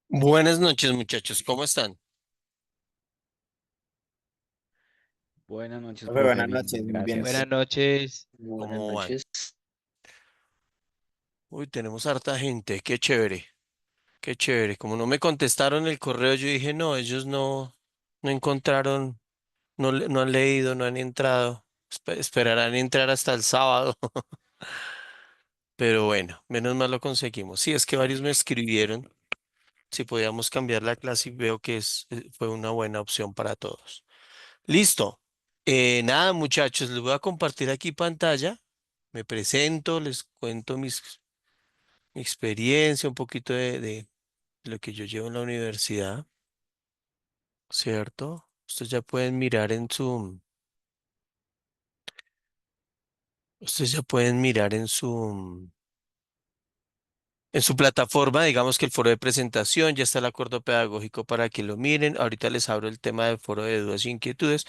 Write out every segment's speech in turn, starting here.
Buenas noches, muchachos, ¿cómo están? Buenas noches, Profe, profe. buenas Bien, noches, muy bien. gracias. ¿Usted? Buenas noches. Buenas ¿Cómo van? noches. Uy, tenemos harta gente, qué chévere, qué chévere. Como no me contestaron el correo, yo dije, no, ellos no encontraron, no han leído, no han entrado. Esperarán entrar hasta el sábado, pero bueno, menos mal lo conseguimos. Sí, es que varios me escribieron si podíamos cambiar la clase y veo que fue una buena opción para todos. Listo. Nada, muchachos, les voy a compartir aquí pantalla. Me presento, les cuento mi experiencia, un poquito de lo que yo llevo en la universidad, ¿cierto? Ustedes ya pueden mirar en su plataforma, digamos que el foro de presentación, ya está el acuerdo pedagógico para que lo miren. Ahorita les abro el tema del foro de dudas e inquietudes.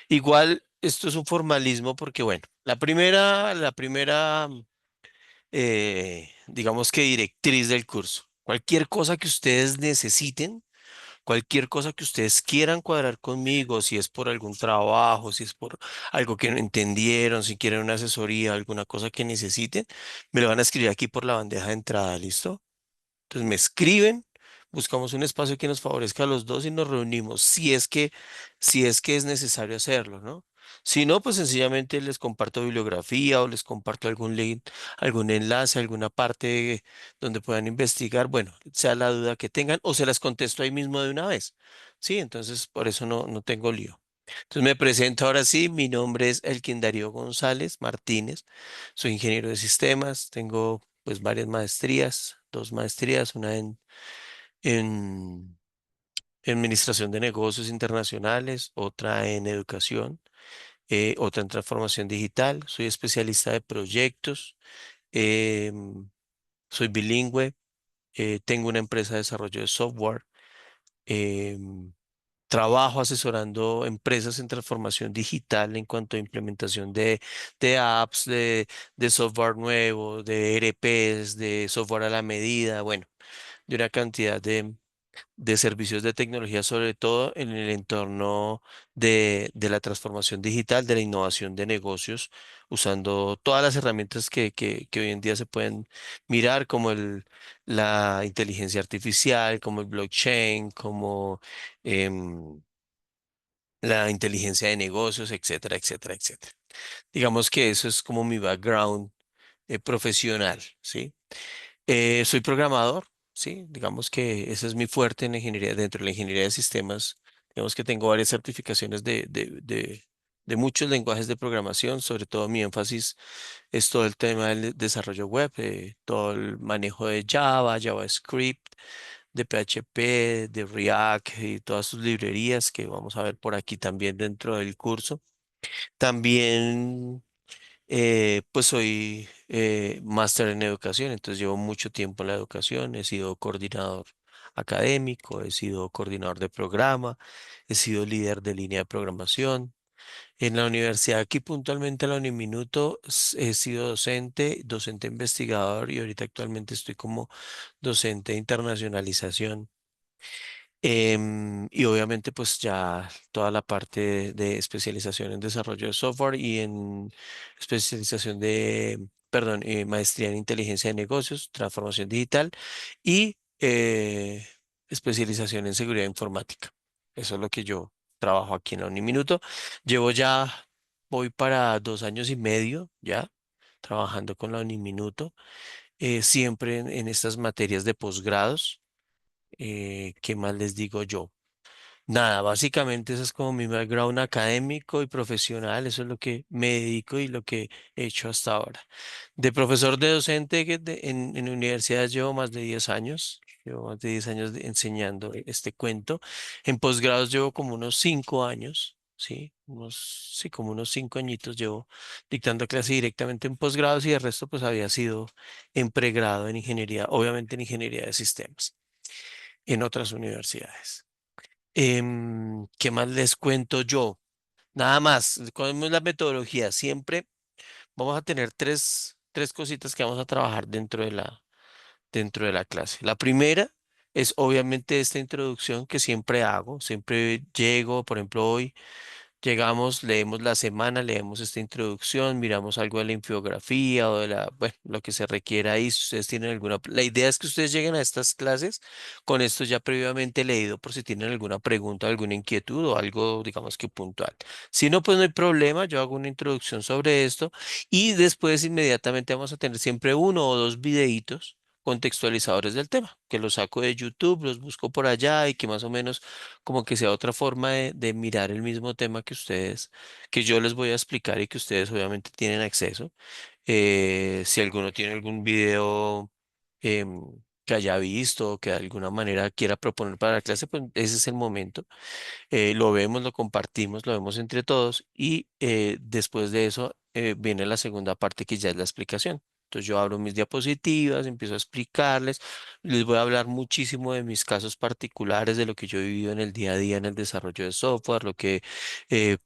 Igual, esto es un formalismo porque, bueno, digamos que directriz del curso. Cualquier cosa que ustedes necesiten, cualquier cosa que ustedes quieran cuadrar conmigo, si es por algún trabajo, si es por algo que no entendieron, si quieren una asesoría, alguna cosa que necesiten, me lo van a escribir aquí por la bandeja de entrada, ¿listo? Entonces me escriben, buscamos un espacio que nos favorezca a los dos y nos reunimos, si es que es necesario hacerlo, ¿no? Si no, pues sencillamente les comparto bibliografía o les comparto algún link, algún enlace, alguna parte donde puedan investigar, bueno, sea la duda que tengan, o se las contesto ahí mismo de una vez. Sí, entonces por eso no tengo lío. Entonces me presento ahora sí, mi nombre es Elkin Darío González Martínez, soy ingeniero de sistemas, tengo pues varias maestrías, dos maestrías, una en administración de negocios internacionales, otra en educación, otra en transformación digital, soy especialista de proyectos, em, soy bilingüe, tengo una empresa de desarrollo de software. em, Trabajo asesorando empresas en transformación digital en cuanto a implementación de apps, de software nuevo, de ERPs, de software a la medida, bueno, de una cantidad de servicios de tecnología, sobre todo en el entorno de la transformación digital, de la innovación de negocios, usando todas las herramientas que hoy en día se pueden mirar, como la inteligencia artificial, como el blockchain, como la inteligencia de negocios, etcétera, etcétera, etcétera. Digamos que eso es como mi background profesional, ¿sí? Soy programador, ¿sí? Digamos que ese es mi fuerte en la ingeniería, dentro de la ingeniería de sistemas. Digamos que tengo varias certificaciones de muchos lenguajes de programación, sobre todo mi énfasis es todo el tema del desarrollo web, todo el manejo de Java, JavaScript, de PHP, de React y todas sus librerías que vamos a ver por aquí también dentro del curso. También pues soy máster en educación, entonces llevo mucho tiempo en la educación, he sido coordinador académico, he sido coordinador de programa, he sido líder de línea de programación. En la universidad, aquí puntualmente en la Uniminuto, he sido docente, docente investigador y ahorita actualmente estoy como docente de internacionalización. Y obviamente pues ya toda la parte de especialización en desarrollo de software y en especialización perdón, maestría en inteligencia de negocios, transformación digital y especialización en seguridad informática. Eso es lo que yo trabajo aquí en la Uniminuto. Llevo ya, voy para 2 años y medio ya trabajando con la Uniminuto, siempre en estas materias de posgrados. ¿Qué más les digo yo? Nada, básicamente eso es como mi background académico y profesional, eso es lo que me dedico y lo que he hecho hasta ahora. De profesor de docente en universidades llevo más de 10 años, llevo más de 10 años enseñando este cuento. En posgrados llevo como unos 5 años, ¿sí? Sí, como unos 5 añitos llevo dictando clase directamente en posgrados y el resto pues había sido en pregrado en ingeniería, obviamente en ingeniería de sistemas, en otras universidades. ¿Qué más les cuento yo? Nada más, ¿cómo es la metodología? Siempre vamos a tener tres cositas que vamos a trabajar dentro de la clase. La primera es obviamente esta introducción que siempre hago, siempre llego, por ejemplo, hoy. Llegamos, leemos la semana, leemos esta introducción, miramos algo de la infografía o de bueno, lo que se requiera ahí. Si ustedes tienen alguna, la idea es que ustedes lleguen a estas clases con esto ya previamente leído por si tienen alguna pregunta, alguna inquietud o algo, digamos que puntual. Si no, pues no hay problema, yo hago una introducción sobre esto y después inmediatamente vamos a tener siempre uno o dos videitos contextualizadores del tema, que los saco de YouTube, los busco por allá y que más o menos como que sea otra forma de mirar el mismo tema que ustedes, que yo les voy a explicar y que ustedes obviamente tienen acceso. Si alguno tiene algún video em, que haya visto o que de alguna manera quiera proponer para la clase, pues ese es el momento. Lo vemos, lo compartimos, lo vemos entre todos y después de eso viene la segunda parte que ya es la explicación. Entonces yo abro mis diapositivas, empiezo a explicarles, les voy a hablar muchísimo de mis casos particulares, de lo que yo he vivido en el día a día en el desarrollo de software, lo que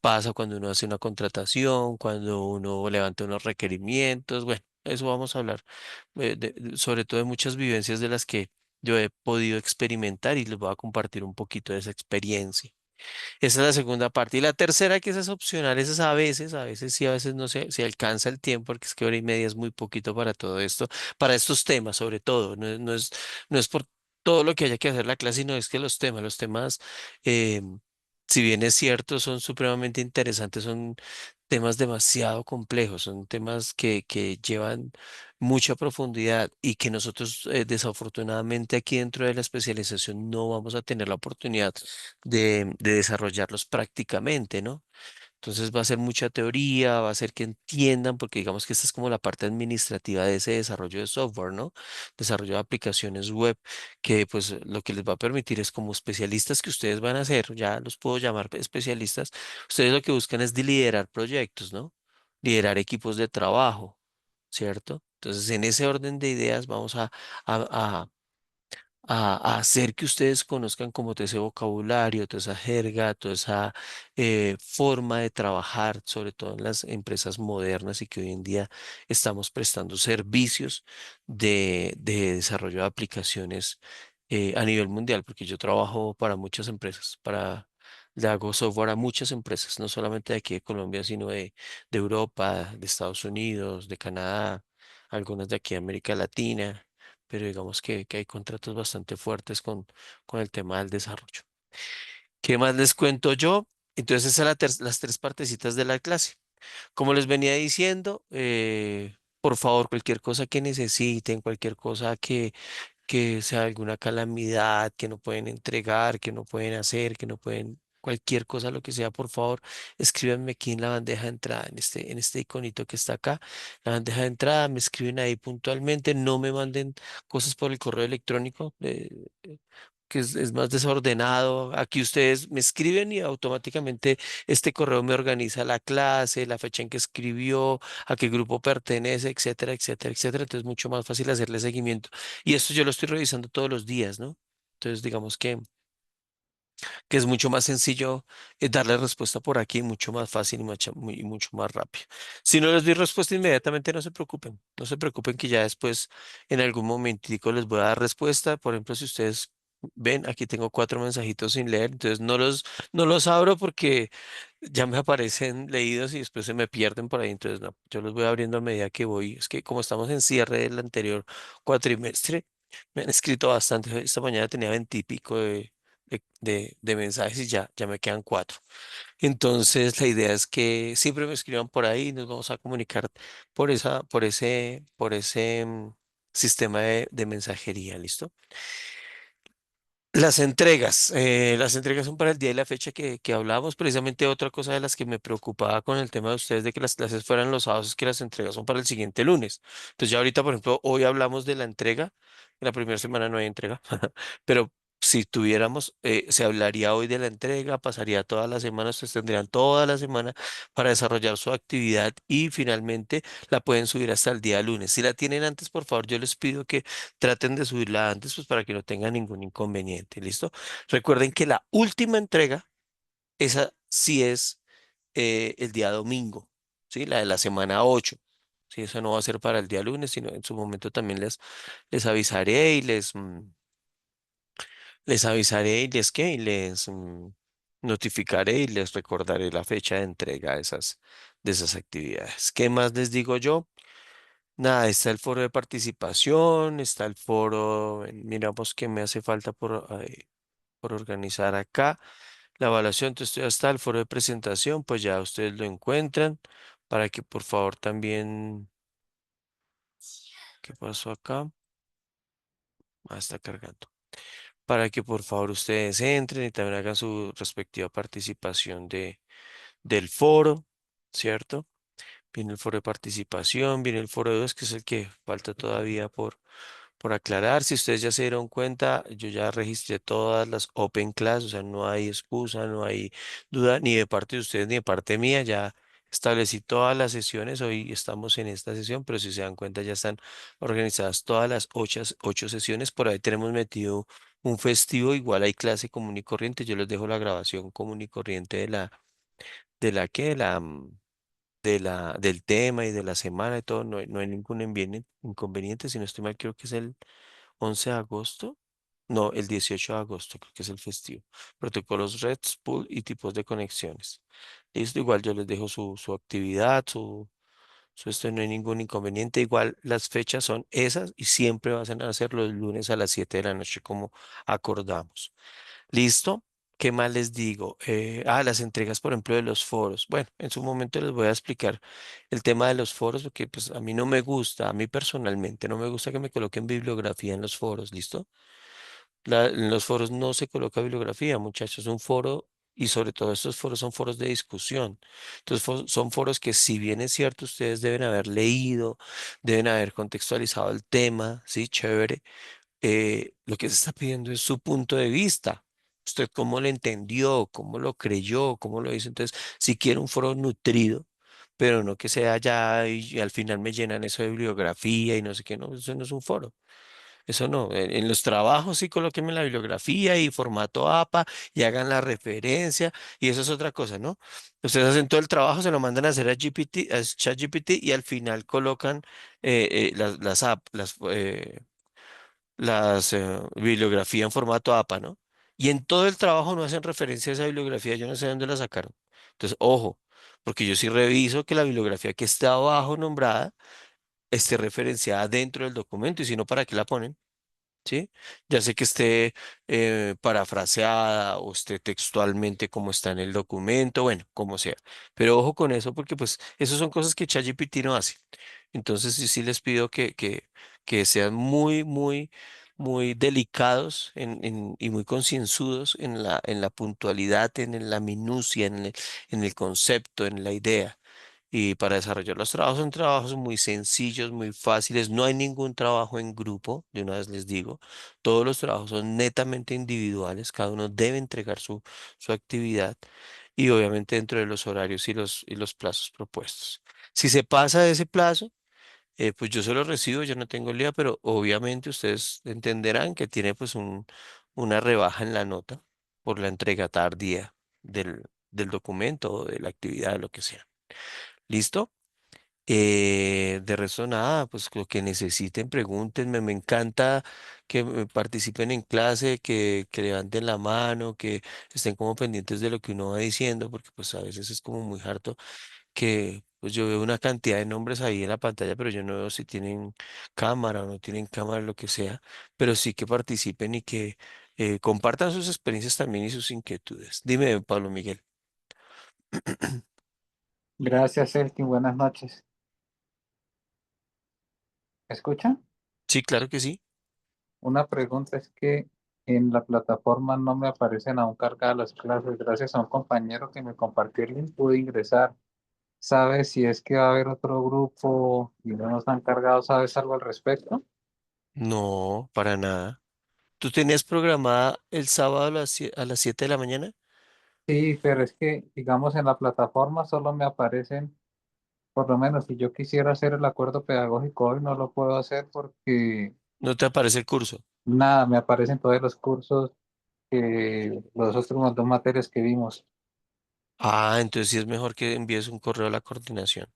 pasa cuando uno hace una contratación, cuando uno levanta unos requerimientos, bueno, eso vamos a hablar, sobre todo de muchas vivencias de las que yo he podido experimentar y les voy a compartir un poquito de esa experiencia. Esa es la segunda parte. Y la tercera, que esa es opcional, esa es a veces sí, a veces no se alcanza el tiempo, porque es que hora y media es muy poquito para todo esto, para estos temas sobre todo. No es por todo lo que haya que hacer la clase, sino es que los temas, eh, si bien es cierto, son supremamente interesantes, son temas demasiado complejos, son temas que llevan mucha profundidad y que nosotros desafortunadamente aquí dentro de la especialización no vamos a tener la oportunidad de desarrollarlos prácticamente, ¿no? Entonces va a ser mucha teoría, va a ser que entiendan, porque digamos que esta es como la parte administrativa de ese desarrollo de software, ¿no? Desarrollo de aplicaciones web, que pues lo que les va a permitir es como especialistas que ustedes van a hacer, ya los puedo llamar especialistas, ustedes lo que buscan es de liderar proyectos, ¿no? Liderar equipos de trabajo, ¿cierto? Entonces, en ese orden de ideas vamos a a hacer que ustedes conozcan como todo ese vocabulario, toda esa jerga, toda esa forma de trabajar, sobre todo en las empresas modernas y que hoy en día estamos prestando servicios de desarrollo de aplicaciones a nivel mundial, porque yo trabajo para muchas empresas, le hago software a muchas empresas, no solamente de aquí de Colombia, sino de Europa, de Estados Unidos, de Canadá, algunas de aquí de América Latina, pero digamos que hay contratos bastante fuertes con el tema del desarrollo. ¿Qué más les cuento yo? Entonces, esas son las tres partecitas de la clase. Como les venía diciendo, por favor, cualquier cosa que necesiten, cualquier cosa que sea alguna calamidad, que no pueden entregar, que no pueden hacer, que no pueden, cualquier cosa, lo que sea, por favor, escríbanme aquí en la bandeja de entrada, en este iconito que está acá, la bandeja de entrada, me escriben ahí puntualmente, no me manden cosas por el correo electrónico. Que es más desordenado. Aquí ustedes me escriben y automáticamente este correo me organiza la clase, la fecha en que escribió, a qué grupo pertenece, etcétera, etcétera, etcétera. Entonces es mucho más fácil hacerle seguimiento. Y esto yo lo estoy revisando todos los días, ¿no? Entonces, digamos que es mucho más sencillo darle respuesta por aquí, mucho más fácil y y mucho más rápido. Si no les doy respuesta inmediatamente, no se preocupen que ya después en algún momentico les voy a dar respuesta. Por ejemplo, si ustedes ven, aquí tengo cuatro mensajitos sin leer, entonces no los abro porque ya me aparecen leídos y después se me pierden por ahí, entonces no, yo los voy abriendo a medida que voy. Es que como estamos en cierre del anterior cuatrimestre, me han escrito bastante. Esta mañana tenía 20 y pico de mensajes y ya me quedan cuatro. Entonces, la idea es que siempre me escriban por ahí y nos vamos a comunicar por ese sistema de mensajería, ¿listo? Las entregas son para el día y la fecha que hablábamos. Precisamente otra cosa de las que me preocupaba con el tema de ustedes de que las clases fueran los sábados es que las entregas son para el siguiente lunes. Entonces ya ahorita, por ejemplo, hoy hablamos de la entrega. En la primera semana no hay entrega, pero si tuviéramos, se hablaría hoy de la entrega, pasaría toda la semana, ustedes tendrían toda la semana para desarrollar su actividad y finalmente la pueden subir hasta el día lunes. Si la tienen antes, por favor, yo les pido que traten de subirla antes, pues para que no tengan ningún inconveniente, ¿listo? Recuerden que la última entrega, esa sí es el día domingo, ¿sí? La de la semana 8. Sí, eso no va a ser para el día lunes, sino en su momento también les avisaré y Les avisaré y les qué, y les notificaré y les recordaré la fecha de entrega de esas actividades. ¿Qué más les digo yo? Nada, está el foro de participación, está el foro, miramos qué me hace falta por organizar acá. La evaluación, entonces ya está el foro de presentación, pues ya ustedes lo encuentran para que por favor también, ¿qué pasó acá? Ah, está cargando. Para que por favor ustedes entren y también hagan su respectiva participación del foro, ¿cierto? Viene el foro de participación, viene el foro de dos, que es el que falta todavía por aclarar. Si ustedes ya se dieron cuenta, yo ya registré todas las Open Class, o sea, no hay excusa, no hay duda, ni de parte de ustedes ni de parte mía. Ya establecí todas las sesiones, hoy estamos en esta sesión, pero si se dan cuenta ya están organizadas todas las ocho sesiones. Por ahí tenemos metido un festivo, igual hay clase común y corriente. Yo les dejo la grabación común y corriente del tema y de la semana y todo. No hay ningún inconveniente. Si no estoy mal, creo que es el 11 de agosto. No, el 18 de agosto creo que es el festivo. Protocolos Red, Pool y tipos de conexiones. Listo, igual yo les dejo su actividad, su esto, no hay ningún inconveniente. Igual las fechas son esas y siempre van a ser los lunes a las 7 de la noche como acordamos. ¿Listo? ¿Qué más les digo? Las entregas, por ejemplo, de los foros. Bueno, en su momento les voy a explicar el tema de los foros porque pues a mí no me gusta, a mí personalmente no me gusta que me coloquen bibliografía en los foros, ¿listo? En los foros no se coloca bibliografía, muchachos. Un foro, y sobre todo estos foros son foros de discusión. Entonces, son foros que, si bien es cierto, ustedes deben haber leído, deben haber contextualizado el tema, sí, chévere. Lo que se está pidiendo es su punto de vista. Usted cómo lo entendió, cómo lo creyó, cómo lo hizo. Entonces, si quiere un foro nutrido, pero no que sea ya y al final me llenan eso de bibliografía y no sé qué, no, eso no es un foro. Eso no, en los trabajos sí colóquenme la bibliografía y formato APA y hagan la referencia y eso es otra cosa, ¿no? Ustedes hacen todo el trabajo, se lo mandan a hacer a GPT, a ChatGPT y al final colocan las bibliografía en formato APA, ¿no? Y en todo el trabajo no hacen referencia a esa bibliografía, yo no sé de dónde la sacaron. Entonces, ojo, porque yo sí reviso que la bibliografía que está abajo nombrada esté referenciada dentro del documento y si no, ¿para qué la ponen? ¿Sí? Ya sé que esté parafraseada o esté textualmente como está en el documento, bueno, como sea. Pero ojo con eso porque pues esas son cosas que ChatGPT no hace. Entonces sí les pido que sean muy delicados y muy concienzudos en la puntualidad, en la minucia, en el concepto, en la idea. Y para desarrollar los trabajos son trabajos muy sencillos, muy fáciles. No hay ningún trabajo en grupo, de una vez les digo. Todos los trabajos son netamente individuales. Cada uno debe entregar su actividad y obviamente dentro de los horarios y los plazos propuestos. Si se pasa de ese plazo, pues yo se lo recibo, yo no tengo lío, pero obviamente ustedes entenderán que tiene pues una rebaja en la nota por la entrega tardía del documento o de la actividad, lo que sea. ¿Listo? De resto, nada, pues lo que necesiten, pregúntenme. Me encanta que participen en clase, que levanten la mano, que estén como pendientes de lo que uno va diciendo, porque pues a veces es como muy harto que pues yo veo una cantidad de nombres ahí en la pantalla, pero yo no veo si tienen cámara o no tienen cámara, lo que sea, pero sí que participen y que compartan sus experiencias también y sus inquietudes. Dime, Pablo Miguel. Gracias, Elkin. Buenas noches. ¿Me escucha? Sí, claro que sí. Una pregunta es que en la plataforma no me aparecen aún cargadas las clases. Gracias a un compañero que me compartió el link pude ingresar. ¿Sabes si es que va a haber otro grupo y no nos han cargado? ¿Sabes algo al respecto? No, para nada. ¿Tú tenías programada el sábado a las 7 de la mañana? Sí, pero es que, digamos, en la plataforma solo me aparecen, por lo menos si yo quisiera hacer el acuerdo pedagógico hoy, no lo puedo hacer porque ¿No te aparece el curso? nada, me aparecen todos los cursos, los otros dos materias que vimos. Ah, entonces sí es mejor que envíes un correo a la coordinación.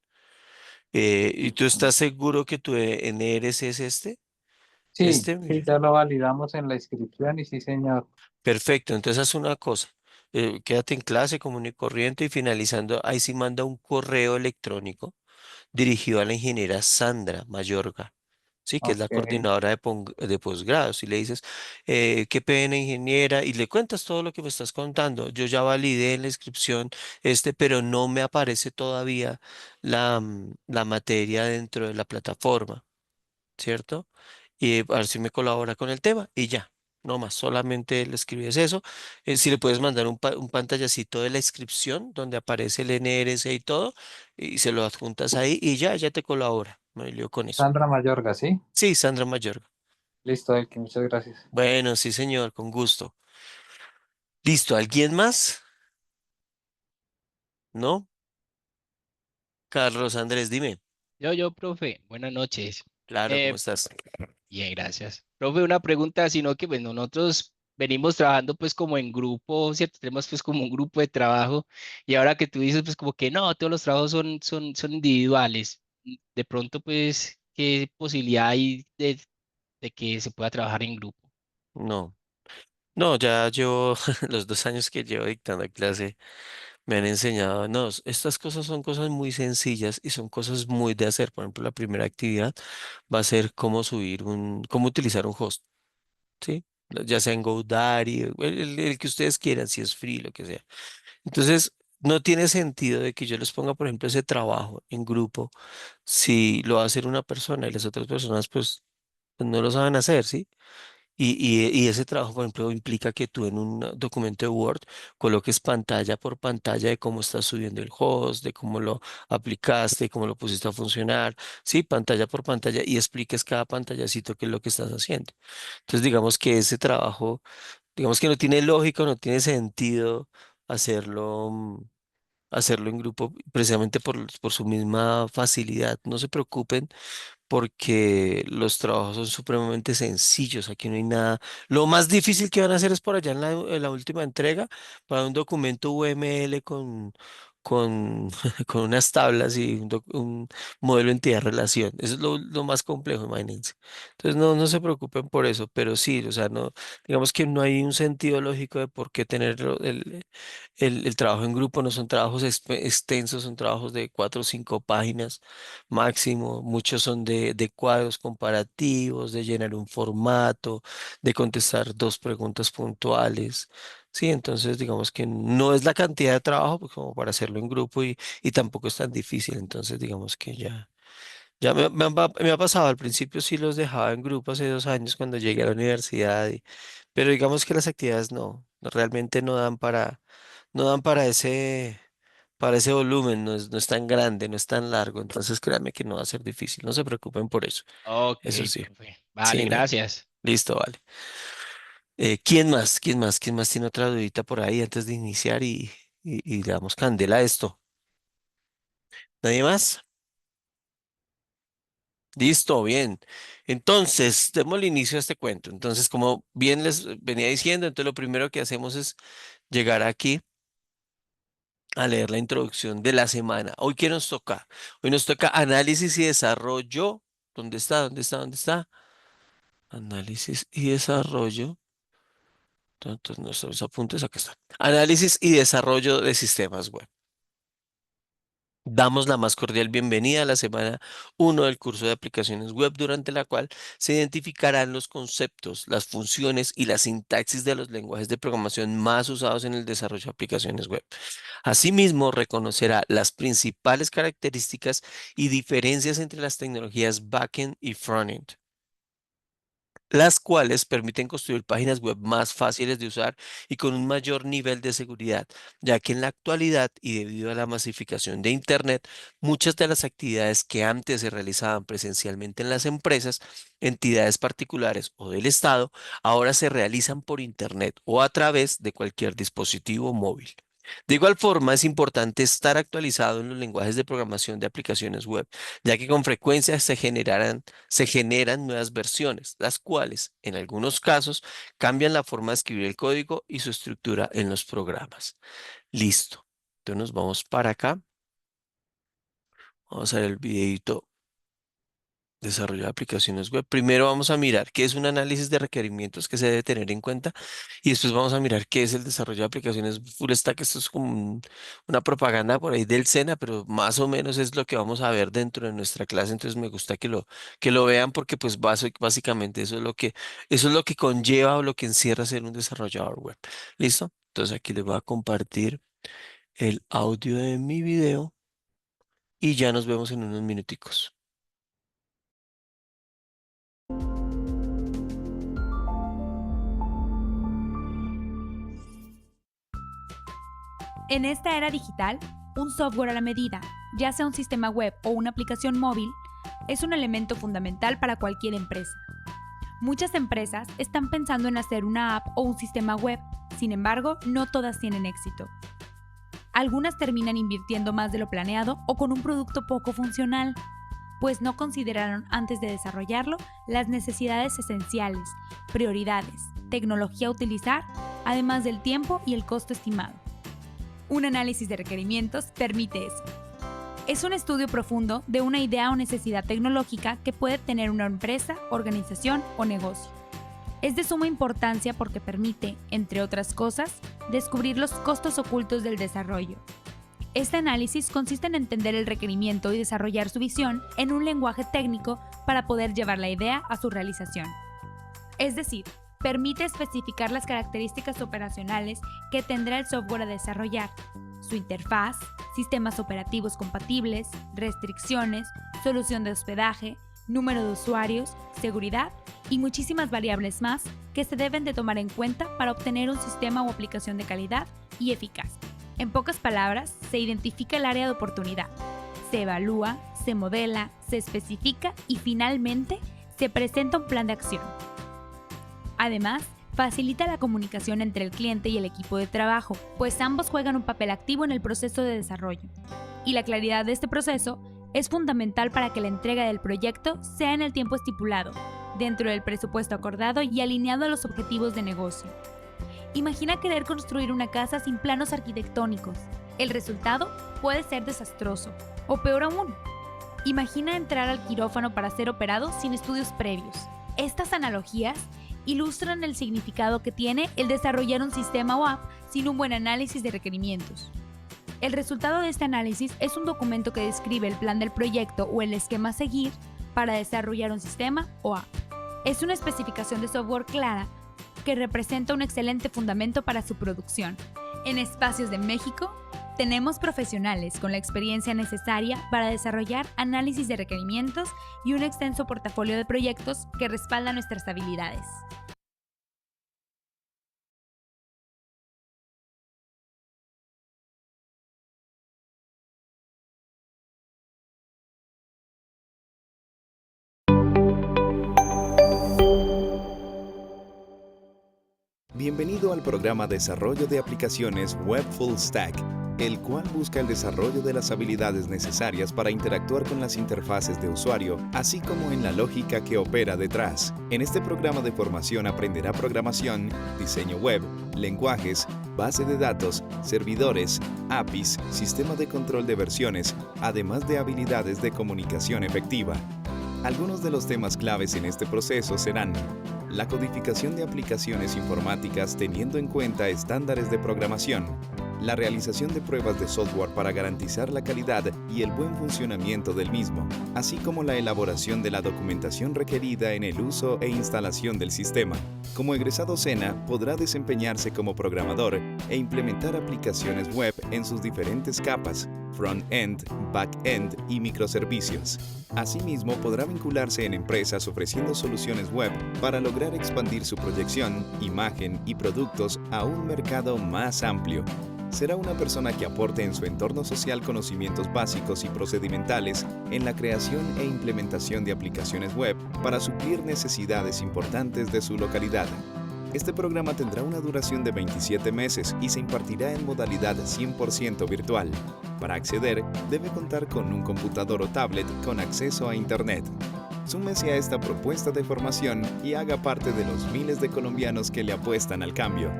¿Y tú estás seguro que tu NRS es este? Sí, Este, sí, mire. ya lo validamos en la inscripción y sí, señor. Perfecto, entonces haz una cosa. Quédate en clase común y corriente y finalizando, ahí sí manda un correo electrónico dirigido a la ingeniera Sandra Mayorga, sí, que es la Ok. coordinadora de posgrados. Y le dices, qué pena, ingeniera, y le cuentas todo lo que me estás contando. Yo ya validé en la inscripción pero no me aparece todavía la materia dentro de la plataforma, ¿cierto? Y a ver si me colabora con el tema y ya. No más, solamente le escribes eso. Si le puedes mandar un pantallacito de la inscripción donde aparece el NRC y todo, y se lo adjuntas ahí y ya te colabora. No hay lío con eso. Sandra Mayorga, ¿sí? Sí, Sandra Mayor. Listo, Elkin, muchas gracias. Bueno, sí, señor, con gusto. ¿Listo? ¿Alguien más? ¿No? Carlos Andrés, dime. Profe, buenas noches. Claro, ¿cómo Eh, estás? Bien, gracias. Profe, una pregunta, sino que bueno, nosotros venimos trabajando pues como en grupo, ¿cierto? Tenemos pues como un grupo de trabajo y ahora que tú dices pues como que no, todos los trabajos son individuales. De pronto pues, ¿qué posibilidad hay de que se pueda trabajar en grupo? No. No, ya llevo los 2 años que llevo dictando clase. Me han enseñado, no, estas cosas son cosas muy sencillas y son cosas muy de hacer. Por ejemplo, la primera actividad va a ser cómo utilizar un host, ¿sí? Ya sea en GoDaddy, el que ustedes quieran, si es free, lo que sea. Entonces, no tiene sentido de que yo les ponga, por ejemplo, ese trabajo en grupo si lo va a hacer una persona y las otras personas, pues no lo saben hacer, ¿sí? Y ese trabajo, por ejemplo, implica que tú en un documento de Word coloques pantalla por pantalla de cómo estás subiendo el host, de cómo lo aplicaste, cómo lo pusiste a funcionar, sí, pantalla por pantalla y expliques cada pantallacito qué es lo que estás haciendo. Entonces, digamos que ese trabajo, digamos que no tiene lógica, no tiene sentido hacerlo. Hacerlo en grupo precisamente por su misma facilidad. No se preocupen porque los trabajos son supremamente sencillos, aquí no hay nada. Lo más difícil que van a hacer es por allá en la última entrega, para un documento UML con, con unas tablas y un modelo entidad-relación. Eso es lo más complejo, imagínense. Entonces no se preocupen por eso, pero sí, o sea, no, digamos que no hay un sentido lógico de por qué tener el trabajo en grupo. No son trabajos extensos, son trabajos de 4 o 5 páginas máximo. Muchos son de cuadros comparativos, de llenar un formato, de contestar 2 preguntas puntuales. Sí, entonces digamos que no es la cantidad de trabajo pues, como para hacerlo en grupo y tampoco es tan difícil. Entonces digamos que ya me ha pasado. Al principio sí los dejaba en grupo hace 2 años cuando llegué a la universidad, pero digamos que las actividades realmente no dan para ese volumen, no es tan grande, no es tan largo, entonces créanme que no va a ser difícil, no se preocupen por eso, Ok, eso sí, profe. Vale, sí, no, gracias. listo, vale. ¿Quién más? ¿Quién más? ¿Quién más tiene otra dudita por ahí antes de iniciar y le damos candela a esto? ¿Nadie más? Listo, bien. Entonces, démosle inicio a este cuento. Entonces, como bien les venía diciendo, entonces lo primero que hacemos es llegar aquí a leer la introducción de la semana. Hoy, ¿qué nos toca? Hoy nos toca análisis y desarrollo. ¿Dónde está? ¿Dónde está? ¿Dónde está? Análisis y desarrollo. Entonces, nuestros apuntes, acá están. Análisis y desarrollo de sistemas web. Damos la más cordial bienvenida a la semana 1 del curso de aplicaciones web, durante la cual se identificarán los conceptos, las funciones y la sintaxis de los lenguajes de programación más usados en el desarrollo de aplicaciones web. Asimismo, reconocerá las principales características y diferencias entre las tecnologías backend y frontend, las cuales permiten construir páginas web más fáciles de usar y con un mayor nivel de seguridad, ya que en la actualidad y debido a la masificación de Internet, muchas de las actividades que antes se realizaban presencialmente en las empresas, entidades particulares o del Estado, ahora se realizan por Internet o a través de cualquier dispositivo móvil. De igual forma, es importante estar actualizado en los lenguajes de programación de aplicaciones web, ya que con frecuencia se generan nuevas versiones, las cuales, en algunos casos, cambian la forma de escribir el código y su estructura en los programas. Listo. Entonces nos vamos para acá. Vamos a ver el videito Desarrollo de aplicaciones web. Primero vamos a mirar qué es un análisis de requerimientos que se debe tener en cuenta y después vamos a mirar qué es el desarrollo de aplicaciones full stack. Esto es como una propaganda por ahí del SENA, pero más o menos es lo que vamos a ver dentro de nuestra clase. Entonces me gusta que lo vean porque pues básicamente eso es lo que conlleva o lo que encierra ser un desarrollador web. ¿Listo? Entonces aquí les voy a compartir el audio de mi video y ya nos vemos en unos minuticos. En esta era digital, un software a la medida, ya sea un sistema web o una aplicación móvil, es un elemento fundamental para cualquier empresa. Muchas empresas están pensando en hacer una app o un sistema web, sin embargo, no todas tienen éxito. Algunas terminan invirtiendo más de lo planeado o con un producto poco funcional, pues no consideraron antes de desarrollarlo las necesidades esenciales, prioridades, tecnología a utilizar, además del tiempo y el costo estimado. Un análisis de requerimientos permite eso. Es un estudio profundo de una idea o necesidad tecnológica que puede tener una empresa, organización o negocio. Es de suma importancia porque permite, entre otras cosas, descubrir los costos ocultos del desarrollo. Este análisis consiste en entender el requerimiento y desarrollar su visión en un lenguaje técnico para poder llevar la idea a su realización. Es decir, permite especificar las características operacionales que tendrá el software a desarrollar, su interfaz, sistemas operativos compatibles, restricciones, solución de hospedaje, número de usuarios, seguridad y muchísimas variables más que se deben de tomar en cuenta para obtener un sistema o aplicación de calidad y eficaz. En pocas palabras, se identifica el área de oportunidad, se evalúa, se modela, se especifica y finalmente se presenta un plan de acción. Además, facilita la comunicación entre el cliente y el equipo de trabajo, pues ambos juegan un papel activo en el proceso de desarrollo. Y la claridad de este proceso es fundamental para que la entrega del proyecto sea en el tiempo estipulado, dentro del presupuesto acordado y alineado a los objetivos de negocio. Imagina querer construir una casa sin planos arquitectónicos. El resultado puede ser desastroso, o peor aún, imagina entrar al quirófano para ser operado sin estudios previos. Estas analogías ilustran el significado que tiene el desarrollar un sistema o app sin un buen análisis de requerimientos. El resultado de este análisis es un documento que describe el plan del proyecto o el esquema a seguir para desarrollar un sistema o app. Es una especificación de software clara que representa un excelente fundamento para su producción. En Espacios de México, tenemos profesionales con la experiencia necesaria para desarrollar análisis de requerimientos y un extenso portafolio de proyectos que respaldan nuestras habilidades. Bienvenido al programa Desarrollo de Aplicaciones Web Full Stack, el cual busca el desarrollo de las habilidades necesarias para interactuar con las interfaces de usuario, así como en la lógica que opera detrás. En este programa de formación aprenderá programación, diseño web, lenguajes, base de datos, servidores, APIs, sistema de control de versiones, además de habilidades de comunicación efectiva. Algunos de los temas claves en este proceso serán la codificación de aplicaciones informáticas teniendo en cuenta estándares de programación, la realización de pruebas de software para garantizar la calidad y el buen funcionamiento del mismo, así como la elaboración de la documentación requerida en el uso e instalación del sistema. Como egresado SENA, podrá desempeñarse como programador e implementar aplicaciones web en sus diferentes capas, front-end, back-end y microservicios. Asimismo, podrá vincularse en empresas ofreciendo soluciones web para lograr expandir su proyección, imagen y productos a un mercado más amplio. Será una persona que aporte en su entorno social conocimientos básicos y procedimentales en la creación e implementación de aplicaciones web para suplir necesidades importantes de su localidad. Este programa tendrá una duración de 27 meses y se impartirá en modalidad 100% virtual. Para acceder, debe contar con un computador o tablet con acceso a Internet. Súmese a esta propuesta de formación y haga parte de los miles de colombianos que le apuestan al cambio.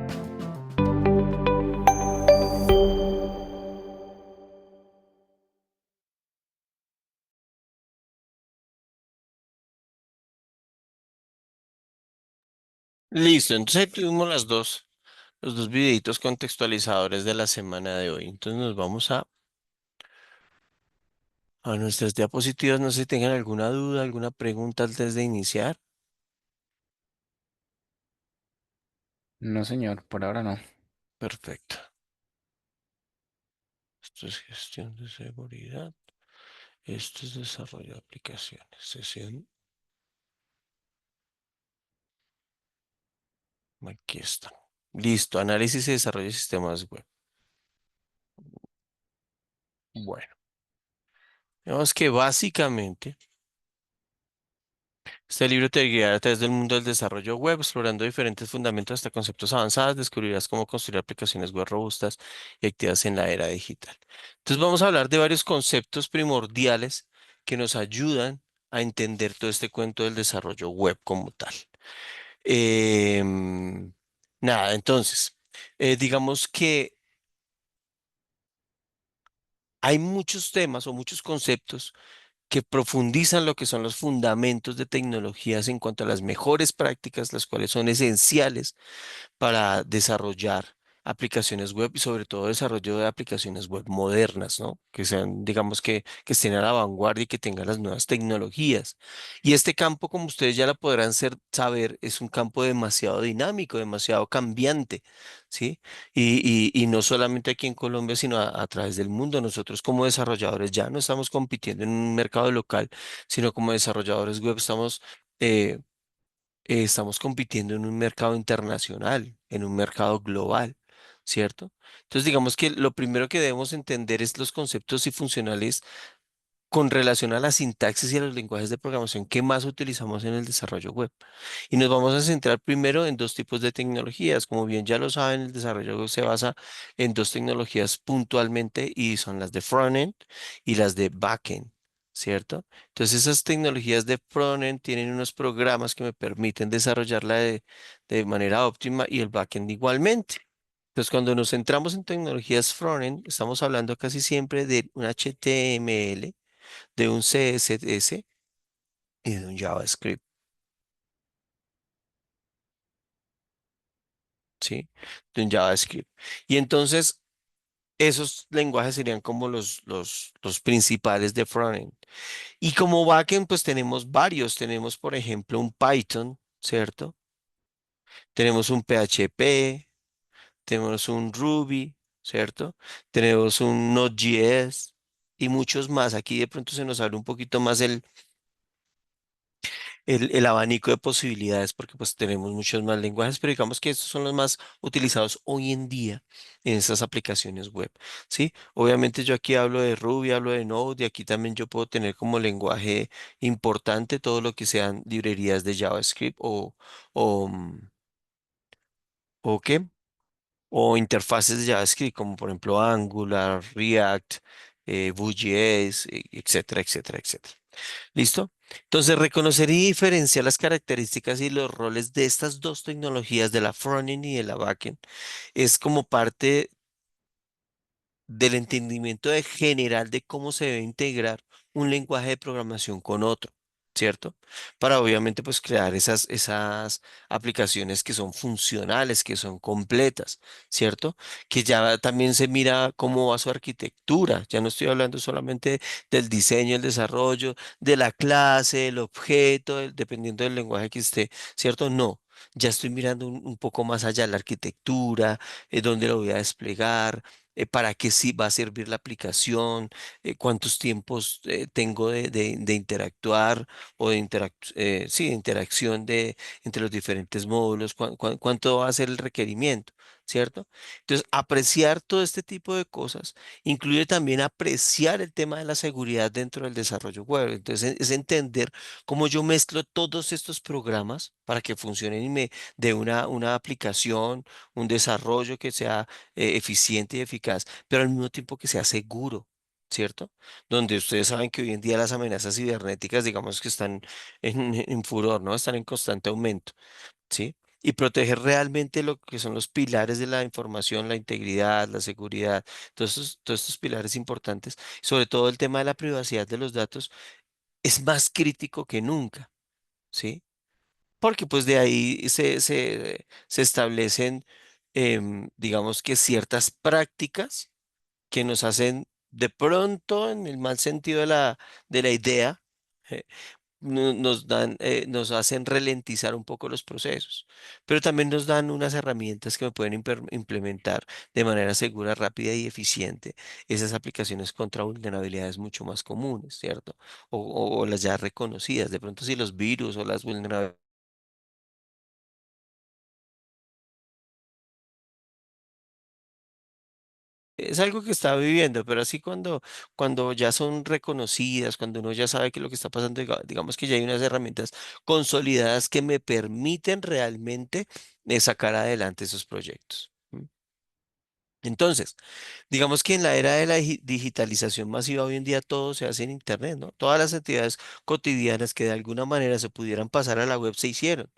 Listo, entonces ahí tuvimos los dos videitos contextualizadores de la semana de hoy. Entonces nos vamos a nuestras diapositivas. No sé si tengan alguna duda, alguna pregunta antes de iniciar. No, señor, por ahora no. Perfecto. Esto es gestión de seguridad. Esto es desarrollo de aplicaciones. Sesión. Aquí está. Listo. Análisis y desarrollo de sistemas web. Bueno, vemos que básicamente este libro te guiará a través del mundo del desarrollo web, explorando diferentes fundamentos hasta conceptos avanzados. Descubrirás cómo construir aplicaciones web robustas y activas en la era digital. Entonces vamos a hablar de varios conceptos primordiales que nos ayudan a entender todo este cuento del desarrollo web como tal. Em, nada, entonces, digamos que hay muchos temas o muchos conceptos que profundizan lo que son los fundamentos de tecnologías en cuanto a las mejores prácticas, las cuales son esenciales para desarrollar aplicaciones web y sobre todo desarrollo de aplicaciones web modernas, ¿no? Que sean, digamos que estén a la vanguardia y que tengan las nuevas tecnologías. Y este campo, como ustedes ya lo podrán saber, es un campo demasiado dinámico, demasiado cambiante, ¿sí? Y no solamente aquí en Colombia, sino a través del mundo. Nosotros como desarrolladores ya no estamos compitiendo en un mercado local, sino como desarrolladores web eh, estamos compitiendo en un mercado internacional, en un mercado global, ¿cierto? Entonces, digamos que lo primero que debemos entender es los conceptos y funcionales con relación a la sintaxis y a los lenguajes de programación que más utilizamos en el desarrollo web. Y nos vamos a centrar primero en dos tipos de tecnologías. Como bien ya lo saben, el desarrollo web se basa en dos tecnologías puntualmente y son las de frontend y las de backend, ¿cierto? Entonces esas tecnologías de frontend tienen unos programas que me permiten desarrollarla de manera óptima y el backend igualmente. Entonces, cuando nos centramos en tecnologías frontend, estamos hablando casi siempre de un HTML, de un CSS y de un JavaScript, ¿sí? De un JavaScript. Y entonces, esos lenguajes serían como los principales de frontend. Y como backend, pues tenemos varios. Tenemos, por ejemplo, un Python, ¿cierto? Tenemos un PHP, tenemos un Ruby, ¿cierto? Tenemos un Node.js y muchos más. Aquí de pronto se nos abre un poquito más el abanico de posibilidades porque pues tenemos muchos más lenguajes, pero digamos que estos son los más utilizados hoy en día en estas aplicaciones web, ¿sí? Obviamente yo aquí hablo de Ruby, hablo de Node y aquí también yo puedo tener como lenguaje importante todo lo que sean librerías de JavaScript o, ¿o qué? O interfaces de JavaScript como por ejemplo Angular, React, Vue.js, etcétera, etcétera, etcétera. ¿Listo? Entonces, reconocer y diferenciar las características y los roles de estas dos tecnologías, de la frontend y de la backend, es como parte del entendimiento general de cómo se debe integrar un lenguaje de programación con otro, ¿cierto? Para obviamente pues crear esas aplicaciones que son funcionales, que son completas, ¿cierto? Que ya también se mira cómo va su arquitectura. Ya no estoy hablando solamente del diseño, el desarrollo, de la clase, el objeto, dependiendo del lenguaje que esté, ¿cierto? No. Ya estoy mirando un poco más allá la arquitectura, dónde lo voy a desplegar, para qué sí va a servir la aplicación, cuántos tiempos tengo de interactuar o sí, de interacción entre los diferentes módulos, cuánto va a ser el requerimiento, ¿cierto? Entonces, apreciar todo este tipo de cosas incluye también apreciar el tema de la seguridad dentro del desarrollo web. Entonces, es entender cómo yo mezclo todos estos programas para que funcionen y me dé una aplicación, un desarrollo que sea eficiente y eficaz, pero al mismo tiempo que sea seguro, ¿cierto? Donde ustedes saben que hoy en día las amenazas cibernéticas, digamos que están en furor, ¿no? Están en constante aumento, ¿sí? Y proteger realmente lo que son los pilares de la información, la integridad, la seguridad, todos estos pilares importantes, sobre todo el tema de la privacidad de los datos, es más crítico que nunca, ¿sí? porque pues de ahí se establecen, digamos que ciertas prácticas que nos hacen de pronto, en el mal sentido de la idea, eh, nos hacen ralentizar un poco los procesos, pero también nos dan unas herramientas que me pueden implementar de manera segura, rápida y eficiente esas aplicaciones contra vulnerabilidades mucho más comunes, ¿cierto? O las ya reconocidas. De pronto, si los virus o las vulnerabilidades es algo que está viviendo, pero así cuando ya son reconocidas, cuando uno ya sabe qué es lo que está pasando, digamos que ya hay unas herramientas consolidadas que me permiten realmente sacar adelante esos proyectos. ¿M? Entonces, digamos que en la era de la digitalización masiva hoy en día todo se hace en Internet, ¿no? Todas las actividades cotidianas que de alguna manera se pudieran pasar a la web se hicieron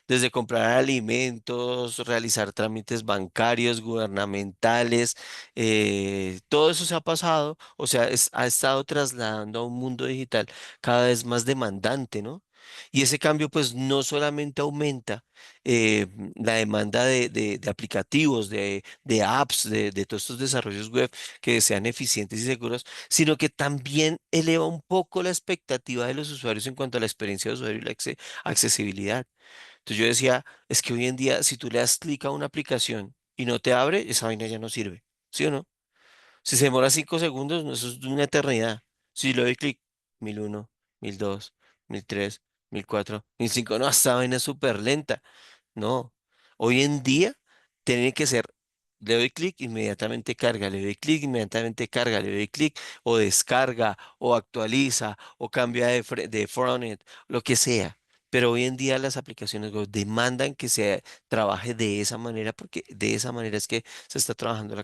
desde comprar alimentos, realizar trámites bancarios, gubernamentales, todo eso se ha pasado, o sea, ha estado trasladando a un mundo digital cada vez más demandante, ¿no? Y ese cambio pues no solamente aumenta la demanda de aplicativos, de apps, de todos estos desarrollos web que sean eficientes y seguros, sino que también eleva un poco la expectativa de los usuarios en cuanto a la experiencia de usuario y la accesibilidad. Entonces yo decía, es que hoy en día si tú le das clic a una aplicación y no te abre, esa vaina ya no sirve, ¿sí o no? Si se demora 5 segundos, no, eso es una eternidad. Si le doy clic, 1001, 1002, 1003, 1004, 1005, no, esta vaina es súper lenta. No, hoy en día tiene que ser, le doy clic, inmediatamente carga, le doy clic, inmediatamente carga, le doy clic, o descarga, o actualiza, o cambia de frontend, lo que sea. Pero hoy en día las aplicaciones web demandan que se trabaje de esa manera, porque de esa manera es que se está trabajando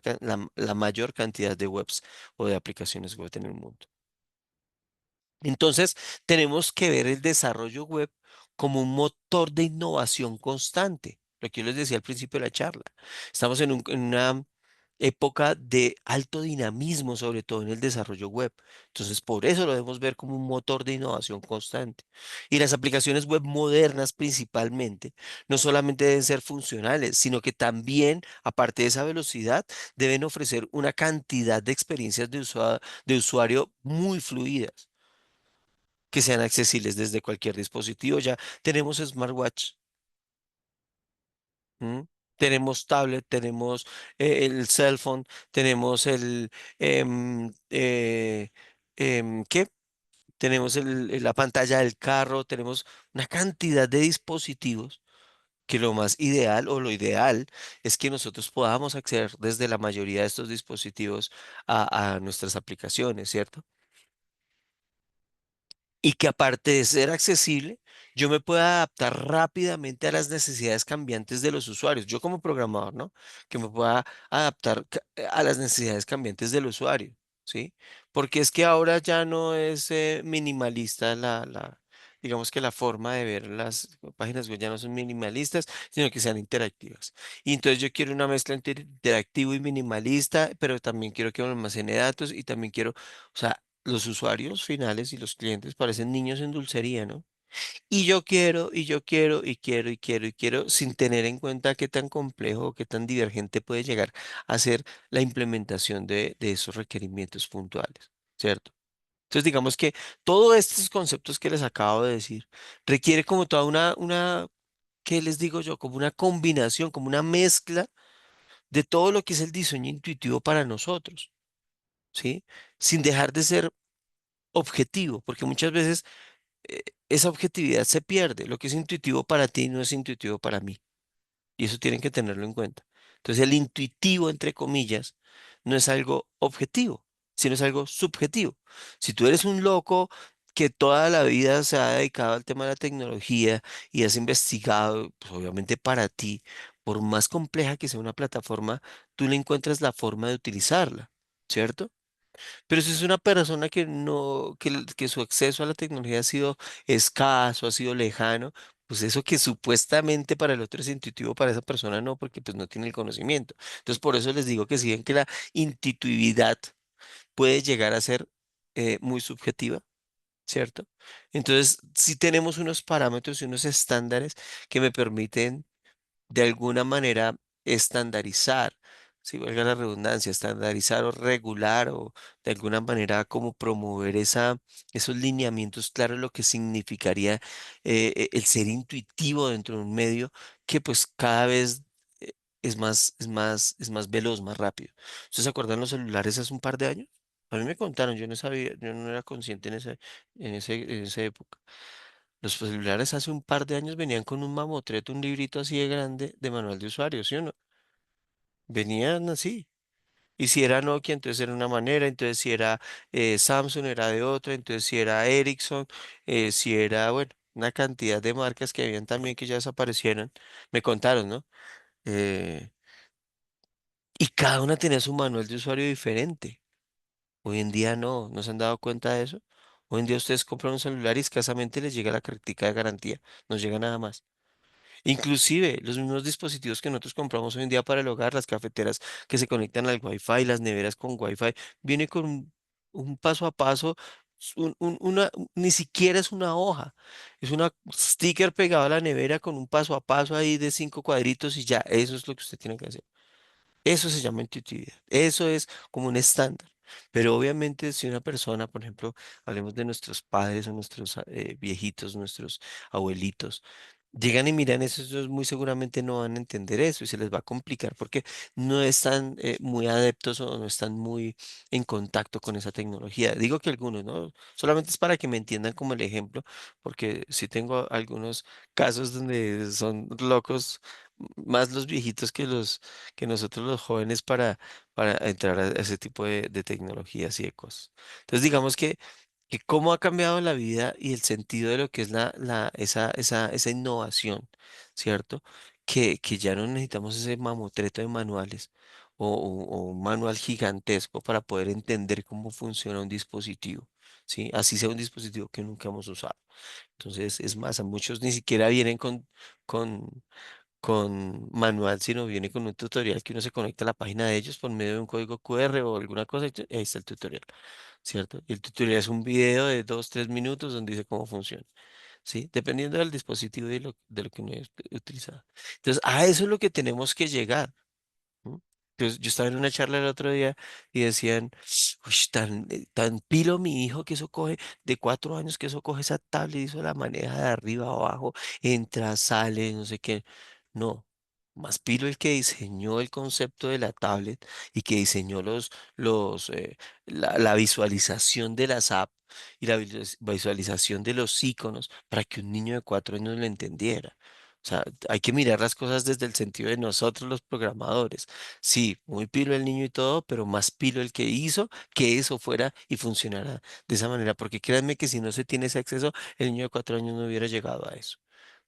la mayor cantidad de webs o de aplicaciones web en el mundo. Entonces, tenemos que ver el desarrollo web como un motor de innovación constante. Lo que yo les decía al principio de la charla. Estamos en una época de alto dinamismo, sobre todo en el desarrollo web. Entonces, por eso lo debemos ver como un motor de innovación constante. Y las aplicaciones web modernas principalmente no solamente deben ser funcionales, sino que también, aparte de esa velocidad, deben ofrecer una cantidad de experiencias de usuario muy fluidas que sean accesibles desde cualquier dispositivo. Ya tenemos smartwatch, ¿m? Tenemos tablet, tenemos el cell phone, tenemos ¿qué? Tenemos la pantalla del carro, tenemos una cantidad de dispositivos que lo más ideal o lo ideal es que nosotros podamos acceder desde la mayoría de estos dispositivos a nuestras aplicaciones, ¿cierto? Y que aparte de ser accesible, yo me pueda adaptar rápidamente a las necesidades cambiantes de los usuarios. Yo como programador, ¿no? Que me pueda adaptar a las necesidades cambiantes del usuario, ¿sí? Porque es que ahora ya no es minimalista digamos que la forma de ver las páginas web ya no son minimalistas, sino que sean interactivas. Y entonces yo quiero una mezcla entre interactivo y minimalista, pero también quiero que me almacene datos y también quiero, o sea, los usuarios finales y los clientes parecen niños en dulcería, ¿no? Y yo quiero, y yo quiero, y quiero, y quiero, y quiero, sin tener en cuenta qué tan complejo o qué tan divergente puede llegar a ser la implementación de esos requerimientos puntuales, ¿cierto? Entonces, digamos que todos estos conceptos que les acabo de decir requiere como toda ¿qué les digo yo? Como una combinación, como una mezcla de todo lo que es el diseño intuitivo para nosotros, ¿sí? Sin dejar de ser objetivo, porque muchas veces esa objetividad se pierde. Lo que es intuitivo para ti no es intuitivo para mí. Y eso tienen que tenerlo en cuenta. Entonces, el intuitivo, entre comillas, no es algo objetivo, sino es algo subjetivo. Si tú eres un loco que toda la vida se ha dedicado al tema de la tecnología y has investigado, pues obviamente para ti, por más compleja que sea una plataforma, tú le encuentras la forma de utilizarla, ¿cierto? Pero si es una persona que no, que su acceso a la tecnología ha sido escaso, ha sido lejano, pues eso que supuestamente para el otro es intuitivo, para esa persona no, porque pues no tiene el conocimiento. Entonces, por eso les digo que si ven que la intuitividad puede llegar a ser muy subjetiva, ¿cierto? Entonces, si tenemos unos parámetros y unos estándares que me permiten de alguna manera estandarizar, si valga la redundancia, estandarizar o regular o de alguna manera como promover esos lineamientos claros, lo que significaría el ser intuitivo dentro de un medio que pues cada vez es más veloz, más rápido. ¿Ustedes se acuerdan los celulares hace un par de años? A mí me contaron, yo no sabía, yo no era consciente en esa época. Los celulares hace un par de años venían con un mamotreto, un librito así de grande de manual de usuario, ¿sí o no? Venían así. Y si era Nokia, entonces era una manera, entonces si era Samsung era de otra, entonces si era Ericsson, si era, bueno, una cantidad de marcas que habían también que ya desaparecieron. Me contaron, ¿no? Eh, y cada una tenía su manual de usuario diferente. Hoy en día no se han dado cuenta de eso. Hoy en día ustedes compran un celular y escasamente les llega la cartica de garantía, no llega nada más. Inclusive los mismos dispositivos que nosotros compramos hoy en día para el hogar, las cafeteras que se conectan al Wi-Fi, las neveras con Wi-Fi, viene con un paso a paso, ni siquiera es una hoja, es una sticker pegado a la nevera con un paso a paso ahí de 5 cuadritos y ya, eso es lo que usted tiene que hacer. Eso se llama intuitividad. Eso es como un estándar. Pero obviamente si una persona, por ejemplo, hablemos de nuestros padres o nuestros viejitos, nuestros abuelitos, llegan y miran eso, ellos muy seguramente no van a entender eso y se les va a complicar porque no están muy adeptos o no están muy en contacto con esa tecnología. Digo que algunos, ¿no? Solamente es para que me entiendan como el ejemplo, porque sí tengo algunos casos donde son locos, más los viejitos que nosotros los jóvenes para entrar a ese tipo de tecnologías y de cosas. Entonces digamos que cómo ha cambiado la vida y el sentido de lo que es esa innovación, ¿cierto? Que ya no necesitamos ese mamotreto de manuales o un manual gigantesco para poder entender cómo funciona un dispositivo, ¿sí? Así sea un dispositivo que nunca hemos usado. Entonces, es más, a muchos ni siquiera vienen con, con manual, sino viene con un tutorial que uno se conecta a la página de ellos por medio de un código QR o alguna cosa y ahí está el tutorial. ¿Cierto? Y el tutorial es un video de 2, 3 minutos donde dice cómo funciona, ¿sí? Dependiendo del dispositivo y de lo que uno utiliza. Entonces, a eso es lo que tenemos que llegar. ¿No? Entonces, yo estaba en una charla el otro día y decían, uy, tan pilo mi hijo que eso coge, de 4 años que eso coge esa tablet y eso la maneja de arriba a abajo, entra, sale, no sé qué. No, más pilo el que diseñó el concepto de la tablet y que diseñó la visualización de las apps y la visualización de los iconos para que un niño de 4 años lo entendiera. O sea, hay que mirar las cosas desde el sentido de nosotros los programadores. Sí, muy pilo el niño y todo, pero más pilo el que hizo que eso fuera y funcionara de esa manera. Porque créanme que si no se tiene ese acceso, el niño de 4 años no hubiera llegado a eso,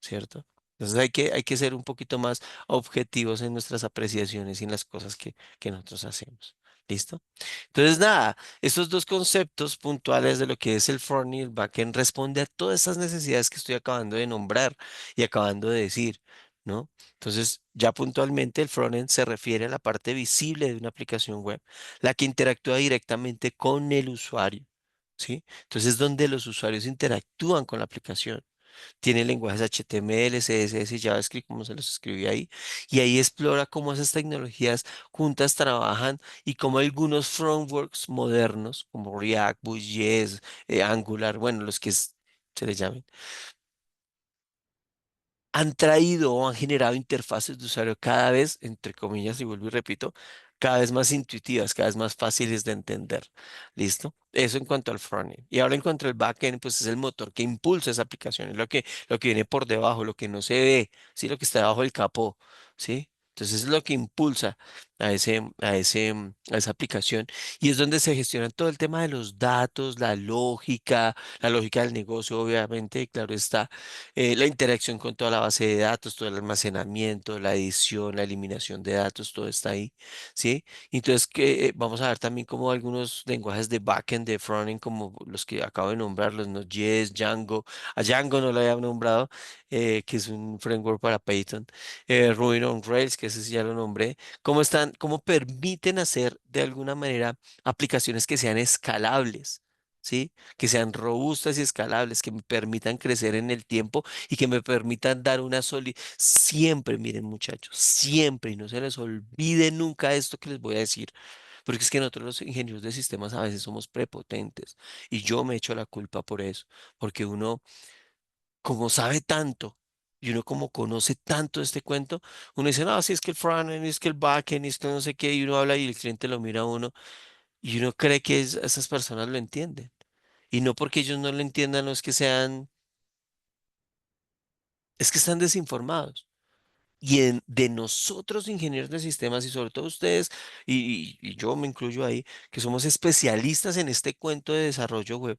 ¿cierto? Entonces hay que ser un poquito más objetivos en nuestras apreciaciones y en las cosas que nosotros hacemos. ¿Listo? Entonces, nada, estos dos conceptos puntuales de lo que es el front y el backend responde a todas esas necesidades que estoy acabando de nombrar y acabando de decir, ¿no? Entonces, ya puntualmente el frontend se refiere a la parte visible de una aplicación web, la que interactúa directamente con el usuario, ¿sí? Entonces, es donde los usuarios interactúan con la aplicación. Tiene lenguajes HTML, CSS y JavaScript, como se los escribí ahí, y ahí explora cómo esas tecnologías juntas trabajan y cómo algunos frameworks modernos, como React, Vue.js, Angular, bueno, los que se les llamen, han traído o han generado interfaces de usuario cada vez, entre comillas, y vuelvo y repito, cada vez más intuitivas, cada vez más fáciles de entender. ¿Listo? Eso en cuanto al frontend. Y ahora en cuanto al backend, pues es el motor que impulsa esa aplicación, es lo que viene por debajo, lo que no se ve, ¿sí? Lo que está debajo del capó, ¿sí? Entonces es lo que impulsa a esa aplicación y es donde se gestiona todo el tema de los datos, la lógica del negocio, obviamente, y claro está la interacción con toda la base de datos, todo el almacenamiento, la edición, la eliminación de datos, todo está ahí, ¿sí? Entonces, vamos a ver también como algunos lenguajes de backend, de frontend, como los que acabo de nombrar, los Node.js, Django. A Django no lo había nombrado, que es un framework para Python. Ruby on Rails, que ese sí ya lo nombré. Cómo permiten hacer de alguna manera aplicaciones que sean escalables. ¿sí? Que sean robustas y escalables, que me permitan crecer en el tiempo y que me permitan dar una solidez. Siempre, miren muchachos, siempre, y no se les olvide nunca esto que les voy a decir, porque es que nosotros los ingenieros de sistemas a veces somos prepotentes y yo me echo la culpa por eso, porque uno, como sabe tanto, y uno como conoce tanto este cuento, uno dice, no, si es que el frontend, es que el backend, es que no sé qué, y uno habla y el cliente lo mira a uno, y uno cree que esas personas lo entienden. Y no porque ellos no lo entiendan, no es que sean, es que están desinformados. De nosotros, ingenieros de sistemas, y sobre todo ustedes, y yo me incluyo ahí, que somos especialistas en este cuento de desarrollo web,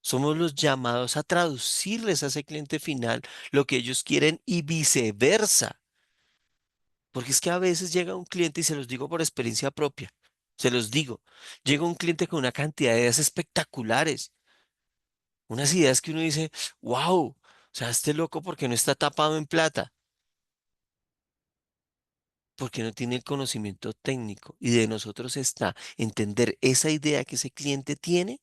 somos los llamados a traducirles a ese cliente final lo que ellos quieren y viceversa. Porque es que a veces llega un cliente, y se los digo por experiencia propia, se los digo, llega un cliente con una cantidad de ideas espectaculares, unas ideas que uno dice, wow, o sea, este loco porque no está tapado en plata, porque no tiene el conocimiento técnico. Y de nosotros está entender esa idea que ese cliente tiene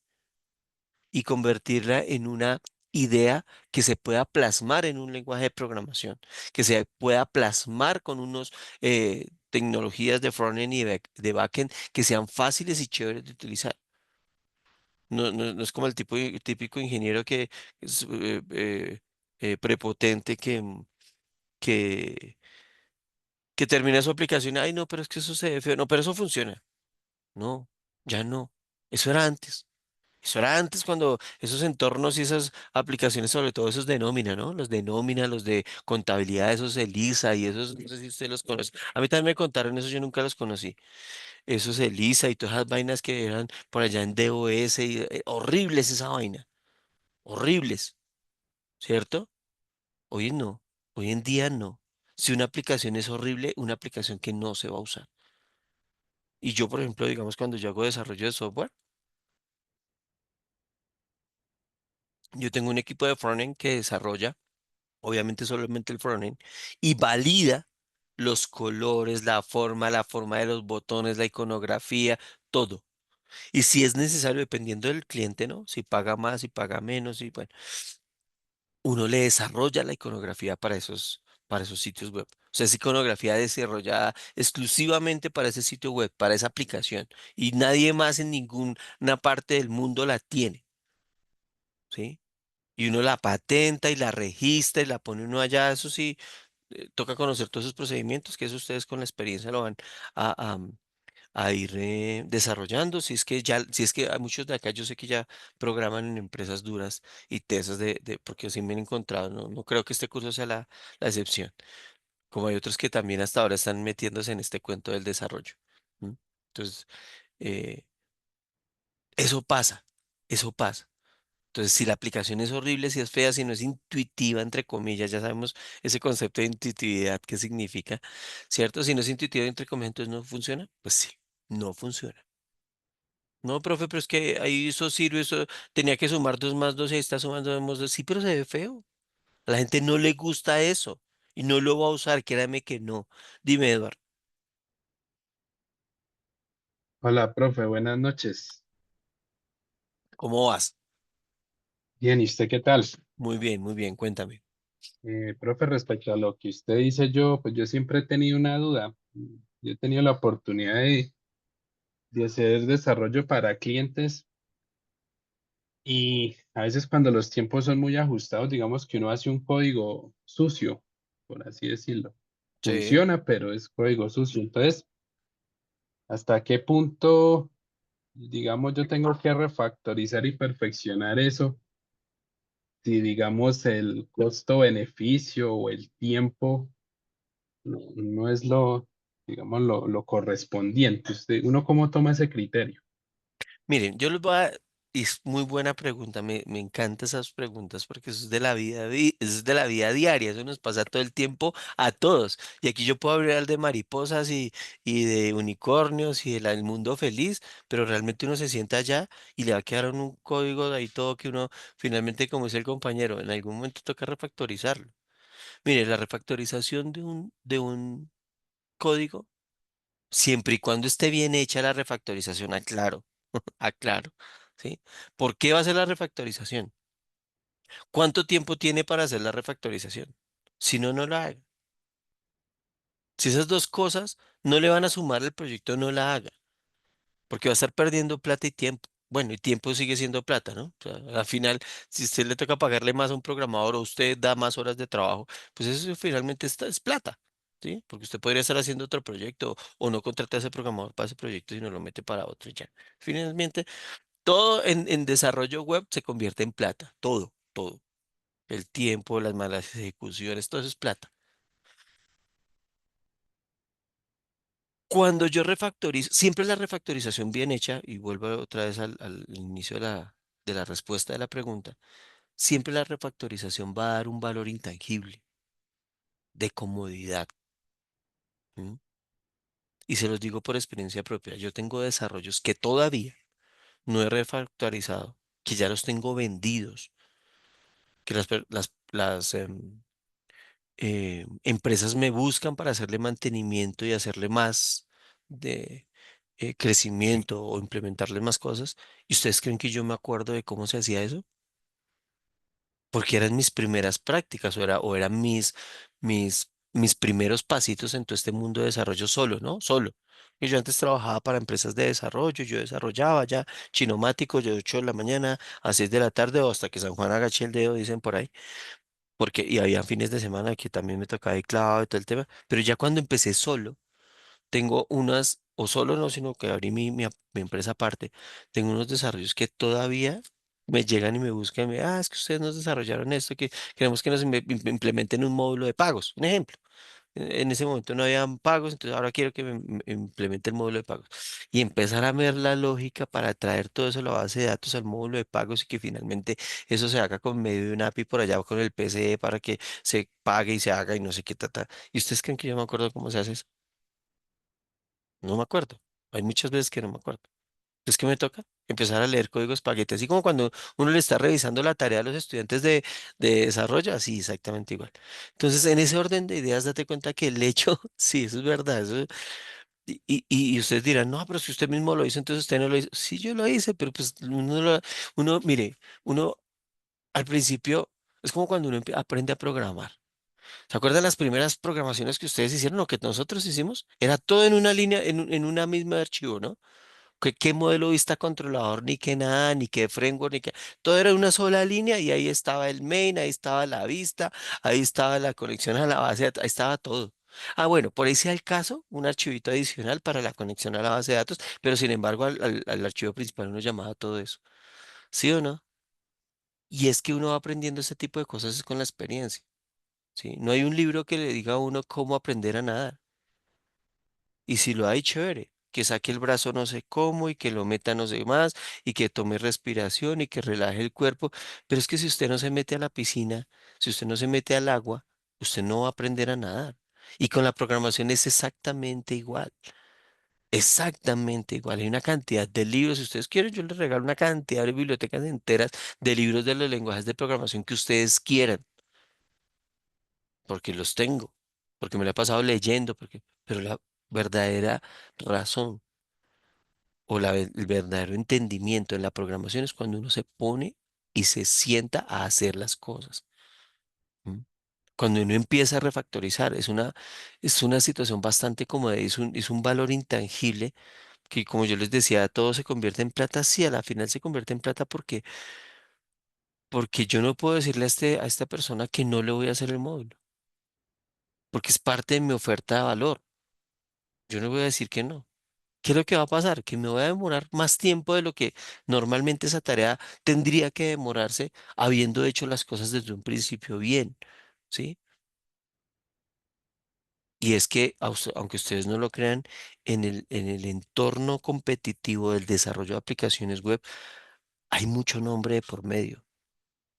y convertirla en una idea que se pueda plasmar en un lenguaje de programación, que se pueda plasmar con unos tecnologías de frontend y de backend que sean fáciles y chéveres de utilizar. No es como el típico ingeniero que es prepotente que, que termina su aplicación. Ay, no, pero es que eso se ve feo. No, pero eso funciona. No, ya no. Eso era antes. Eso era antes cuando esos entornos y esas aplicaciones, sobre todo esos de nómina, ¿no? Los de nómina, los de contabilidad, esos Elisa y esos, no sé si usted los conoce. A mí también me contaron eso, yo nunca los conocí. Esos Elisa y todas esas vainas que eran por allá en DOS y horribles esa vaina. Horribles, ¿cierto? Hoy no, hoy en día no. Si una aplicación es horrible, una aplicación que no se va a usar. Y yo, por ejemplo, digamos, cuando yo hago desarrollo de software, yo tengo un equipo de frontend que desarrolla, obviamente solamente el frontend, y valida los colores, la forma de los botones, la iconografía, todo. Y si es necesario, dependiendo del cliente, ¿no? Si paga más, si paga menos, y bueno, uno le desarrolla la iconografía para esos sitios web. O sea, es iconografía desarrollada exclusivamente para ese sitio web, para esa aplicación. Y nadie más en ninguna parte del mundo la tiene, ¿sí? Y uno la patenta y la registra y la pone uno allá. Eso sí, toca conocer todos esos procedimientos, que eso ustedes con la experiencia lo van a, a ir desarrollando. Si es que ya, si es que hay muchos de acá, yo sé que ya programan en empresas duras y tesas porque así me han encontrado, no, no creo que este curso sea la excepción, como hay otros que también hasta ahora están metiéndose en este cuento del desarrollo. ¿M? Entonces, eh, eso pasa, eso pasa. Entonces, si la aplicación es horrible, si es fea, si no es intuitiva, entre comillas, ya sabemos ese concepto de intuitividad, qué significa, ¿cierto? Si no es intuitiva, entre comillas, entonces no funciona. Pues sí, no funciona. No, profe, pero es que ahí eso sirve, eso tenía que sumar 2 más 2 y ahí está sumando 2 más 2. Sí, pero se ve feo. A la gente no le gusta eso y no lo va a usar, créame que no. Dime, Eduardo, Hola, profe, buenas noches. ¿cómo vas? Bien, ¿y usted qué tal? Muy bien, cuéntame. Profe, respecto a lo que usted dice, pues yo siempre he tenido una duda. Yo he tenido la oportunidad de hacer desarrollo para clientes y a veces cuando los tiempos son muy ajustados, digamos que uno hace un código sucio, por así decirlo. Sí. Funciona, pero es código sucio. Entonces, ¿hasta qué punto, digamos, yo tengo que refactorizar y perfeccionar eso? Si digamos el costo-beneficio o el tiempo no es digamos, lo correspondiente. Uno cómo toma ese criterio. Miren, yo les voy a... Y es muy buena pregunta, me encantan esas preguntas porque eso es de la vida, eso es de la vida diaria, eso nos pasa todo el tiempo a todos. Y aquí yo puedo hablar de mariposas y de unicornios y del mundo feliz, pero realmente uno se sienta allá y le va a quedar un código de ahí todo que uno finalmente, como dice el compañero, en algún momento toca refactorizarlo. Mire, la refactorización de un código, siempre y cuando esté bien hecha la refactorización, aclaro, aclaro. ¿sí? ¿Por qué va a hacer la refactorización? ¿Cuánto tiempo tiene para hacer la refactorización? Si no, no la haga. Si esas dos cosas no le van a sumar al proyecto, no la haga, porque va a estar perdiendo plata y tiempo. Bueno, y tiempo sigue siendo plata, ¿no? O sea, al final, si usted le toca pagarle más a un programador o usted da más horas de trabajo, pues eso finalmente es plata, ¿sí? Porque usted podría estar haciendo otro proyecto o no contrata a ese programador para ese proyecto y no lo mete para otro y ya. Finalmente, todo en desarrollo web se convierte en plata, todo, todo. El tiempo, las malas ejecuciones, todo eso es plata. Cuando yo refactorizo, siempre la refactorización bien hecha, y vuelvo otra vez al inicio de la respuesta de la pregunta, siempre la refactorización va a dar un valor intangible de comodidad. ¿M? Y se los digo por experiencia propia. Yo tengo desarrollos que todavía no he refactorizado, que ya los tengo vendidos, que las empresas me buscan para hacerle mantenimiento y hacerle más de crecimiento o implementarle más cosas. ¿Y ustedes creen que yo me acuerdo de cómo se hacía eso? Porque eran mis primeras prácticas o eran mis primeros pasitos en todo este mundo de desarrollo solo, ¿no? Solo. Y yo antes trabajaba para empresas de desarrollo, yo desarrollaba ya chinomático de 8 de la mañana a 6 de la tarde o hasta que San Juan agache el dedo, dicen por ahí porque y había fines de semana que también me tocaba ir clavado y todo el tema, pero ya cuando empecé solo, tengo unas, o solo no, sino que abrí mi empresa aparte, tengo unos desarrollos que todavía me llegan y me buscan, es que ustedes nos desarrollaron esto, que queremos que nos implementen un módulo de pagos, un ejemplo. En ese momento no habían pagos, entonces ahora quiero que me implemente el módulo de pagos. Y empezar a ver la lógica para traer todo eso a la base de datos al módulo de pagos y que finalmente eso se haga con medio de un API por allá o con el PCE para que se pague y se haga y no sé qué tata. ¿Y ustedes creen que yo me acuerdo cómo se hace eso? No me acuerdo. Hay muchas veces que no me acuerdo. Es que me toca empezar a leer código espagueti, así como cuando uno le está revisando la tarea a los estudiantes de desarrollo, así exactamente igual. Entonces, en ese orden de ideas, date cuenta que el hecho, sí, eso es verdad, eso, y ustedes dirán, no, pero si usted mismo lo hizo, entonces usted no lo hizo. Sí, yo lo hice, pero pues mire, uno al principio es como cuando uno aprende a programar. ¿Se acuerdan las primeras programaciones que ustedes hicieron o que nosotros hicimos? Era todo en una línea, en una misma archivo, ¿no? ¿Qué modelo vista controlador, ni qué nada, ni qué framework, ni qué? Todo era una sola línea y ahí estaba el main, ahí estaba la vista, ahí estaba la conexión a la base de datos, ahí estaba todo. Ah, bueno, por ahí sea el caso, un archivito adicional para la conexión a la base de datos, pero sin embargo al archivo principal uno llamaba todo eso. ¿Sí o no? Y es que uno va aprendiendo ese tipo de cosas es con la experiencia, ¿sí? No hay un libro que le diga a uno cómo aprender a nadar. Y si lo hay, chévere. Que saque el brazo no sé cómo y que lo meta no sé más y que tome respiración y que relaje el cuerpo. Pero es que si usted no se mete a la piscina, si usted no se mete al agua, usted no va a aprender a nadar. Y con la programación es exactamente igual. Exactamente igual. Hay una cantidad de libros. Si ustedes quieren, yo les regalo una cantidad de bibliotecas enteras de libros de los lenguajes de programación que ustedes quieran, porque los tengo, porque me lo he pasado leyendo, pero la verdadera razón el verdadero entendimiento en la programación es cuando uno se pone y se sienta a hacer las cosas. ¿M? Cuando uno empieza a refactorizar, es una situación bastante cómoda, es un valor intangible que, como yo les decía, todo se convierte en plata. Sí, a la final se convierte en plata porque yo no puedo decirle a esta persona que no le voy a hacer el módulo, porque es parte de mi oferta de valor. Yo no voy a decir que no. ¿Qué es lo que va a pasar? Que me voy a demorar más tiempo de lo que normalmente esa tarea tendría que demorarse habiendo hecho las cosas desde un principio bien, ¿sí? Y es que, aunque ustedes no lo crean, en el entorno competitivo del desarrollo de aplicaciones web hay mucho nombre de por medio.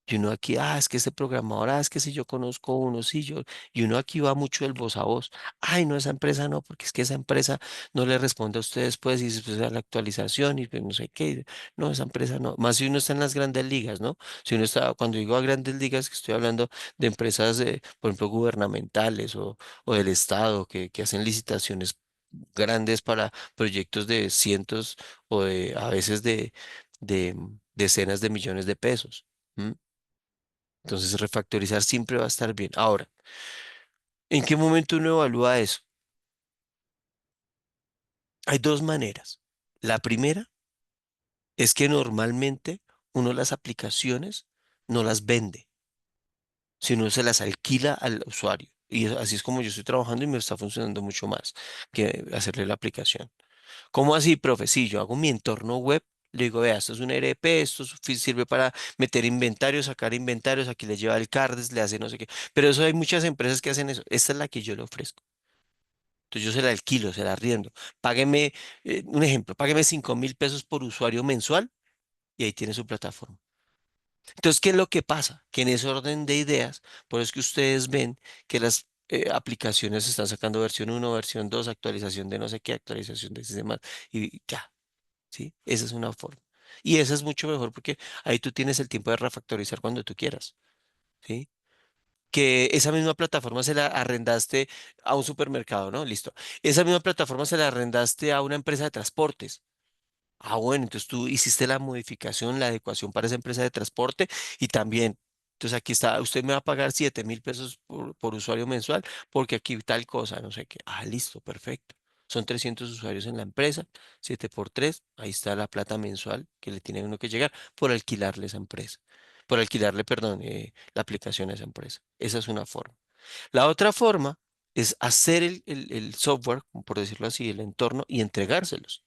Y uno aquí, es que este programador, es que si yo conozco uno, sí, yo, y uno aquí va mucho el voz a voz. Ay, no, esa empresa no, porque es que esa empresa no le responde a ustedes, pues, y después de la actualización y pues, no sé qué. No, esa empresa no. Más si uno está en las grandes ligas, ¿no? Si uno está, cuando digo a grandes ligas, que estoy hablando de empresas, por ejemplo, gubernamentales o del Estado, que hacen licitaciones grandes para proyectos de cientos o a veces de decenas de millones de pesos. ¿M? Entonces, refactorizar siempre va a estar bien. Ahora, ¿en qué momento uno evalúa eso? Hay dos maneras. La primera es que normalmente uno las aplicaciones no las vende, sino se las alquila al usuario. Y así es como yo estoy trabajando y me está funcionando mucho más que hacerle la aplicación. ¿Cómo así, profe? Sí, yo hago mi entorno web, le digo, vea, esto es un ERP, sirve para meter inventarios, sacar inventarios, aquí le lleva el CARDES, le hace no sé qué. Pero eso hay muchas empresas que hacen eso. Esta es la que yo le ofrezco. Entonces yo se la alquilo, se la arriendo. Págueme, un ejemplo, págueme 5.000 pesos por usuario mensual y ahí tiene su plataforma. Entonces, ¿qué es lo que pasa? Que en ese orden de ideas, por eso es que ustedes ven que las aplicaciones están sacando versión uno, versión 2, actualización de no sé qué, actualización de sistema y ya, ¿sí? Esa es una forma. Y esa es mucho mejor porque ahí tú tienes el tiempo de refactorizar cuando tú quieras, ¿sí? Que esa misma plataforma se la arrendaste a un supermercado, ¿no? Listo. Esa misma plataforma se la arrendaste a una empresa de transportes. Ah, bueno, entonces tú hiciste la modificación, la adecuación para esa empresa de transporte y también, entonces aquí está, usted me va a pagar 7.000 pesos por usuario mensual porque aquí tal cosa, no sé qué. Ah, listo, perfecto. Son 300 usuarios en la empresa, 7 por 3, ahí está la plata mensual que le tiene uno que llegar por alquilarle esa empresa, por alquilarle, perdón, la aplicación a esa empresa. Esa es una forma. La otra forma es hacer el software, por decirlo así, el entorno y entregárselos.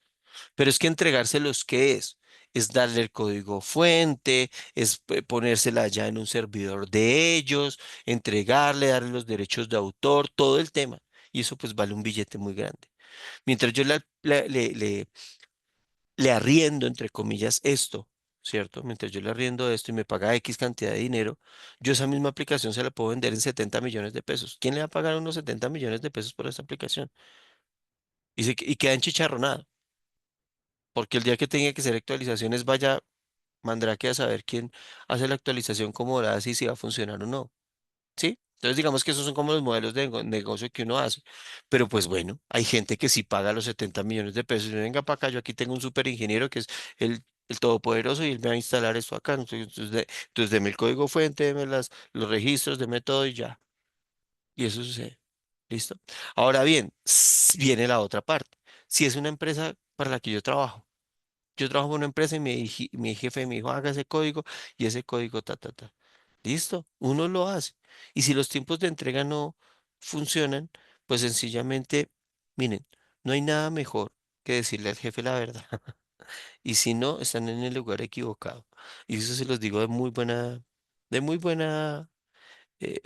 Pero es que entregárselos, ¿qué es? Es darle el código fuente, es ponérsela ya en un servidor de ellos, entregarle, darle los derechos de autor, todo el tema. Y eso pues vale un billete muy grande. Mientras yo le arriendo, entre comillas, esto, ¿cierto? Mientras yo le arriendo esto y me paga X cantidad de dinero, yo esa misma aplicación se la puedo vender en 70 millones de pesos. ¿Quién le va a pagar unos 70 millones de pesos por esa aplicación? Y queda enchicharronado. Porque el día que tenga que hacer actualizaciones, vaya, Mandrake a saber quién hace la actualización, cómo la hace y si va a funcionar o no. ¿Sí? Entonces digamos que esos son como los modelos de negocio que uno hace. Pero pues bueno, hay gente que sí paga los 70 millones de pesos. Y venga para acá, yo aquí tengo un super ingeniero que es el todopoderoso y él me va a instalar esto acá. Entonces deme el código fuente, deme los registros, deme todo y ya. Y eso sucede. ¿Listo? Ahora bien, viene la otra parte. Si es una empresa para la que yo trabajo en una empresa y mi jefe me dijo, haga ese código y ese código, ta, ta, ta. Listo, uno lo hace. Y si los tiempos de entrega no funcionan, pues sencillamente, miren, no hay nada mejor que decirle al jefe la verdad. Y si no, están en el lugar equivocado. Y eso se los digo de muy buena,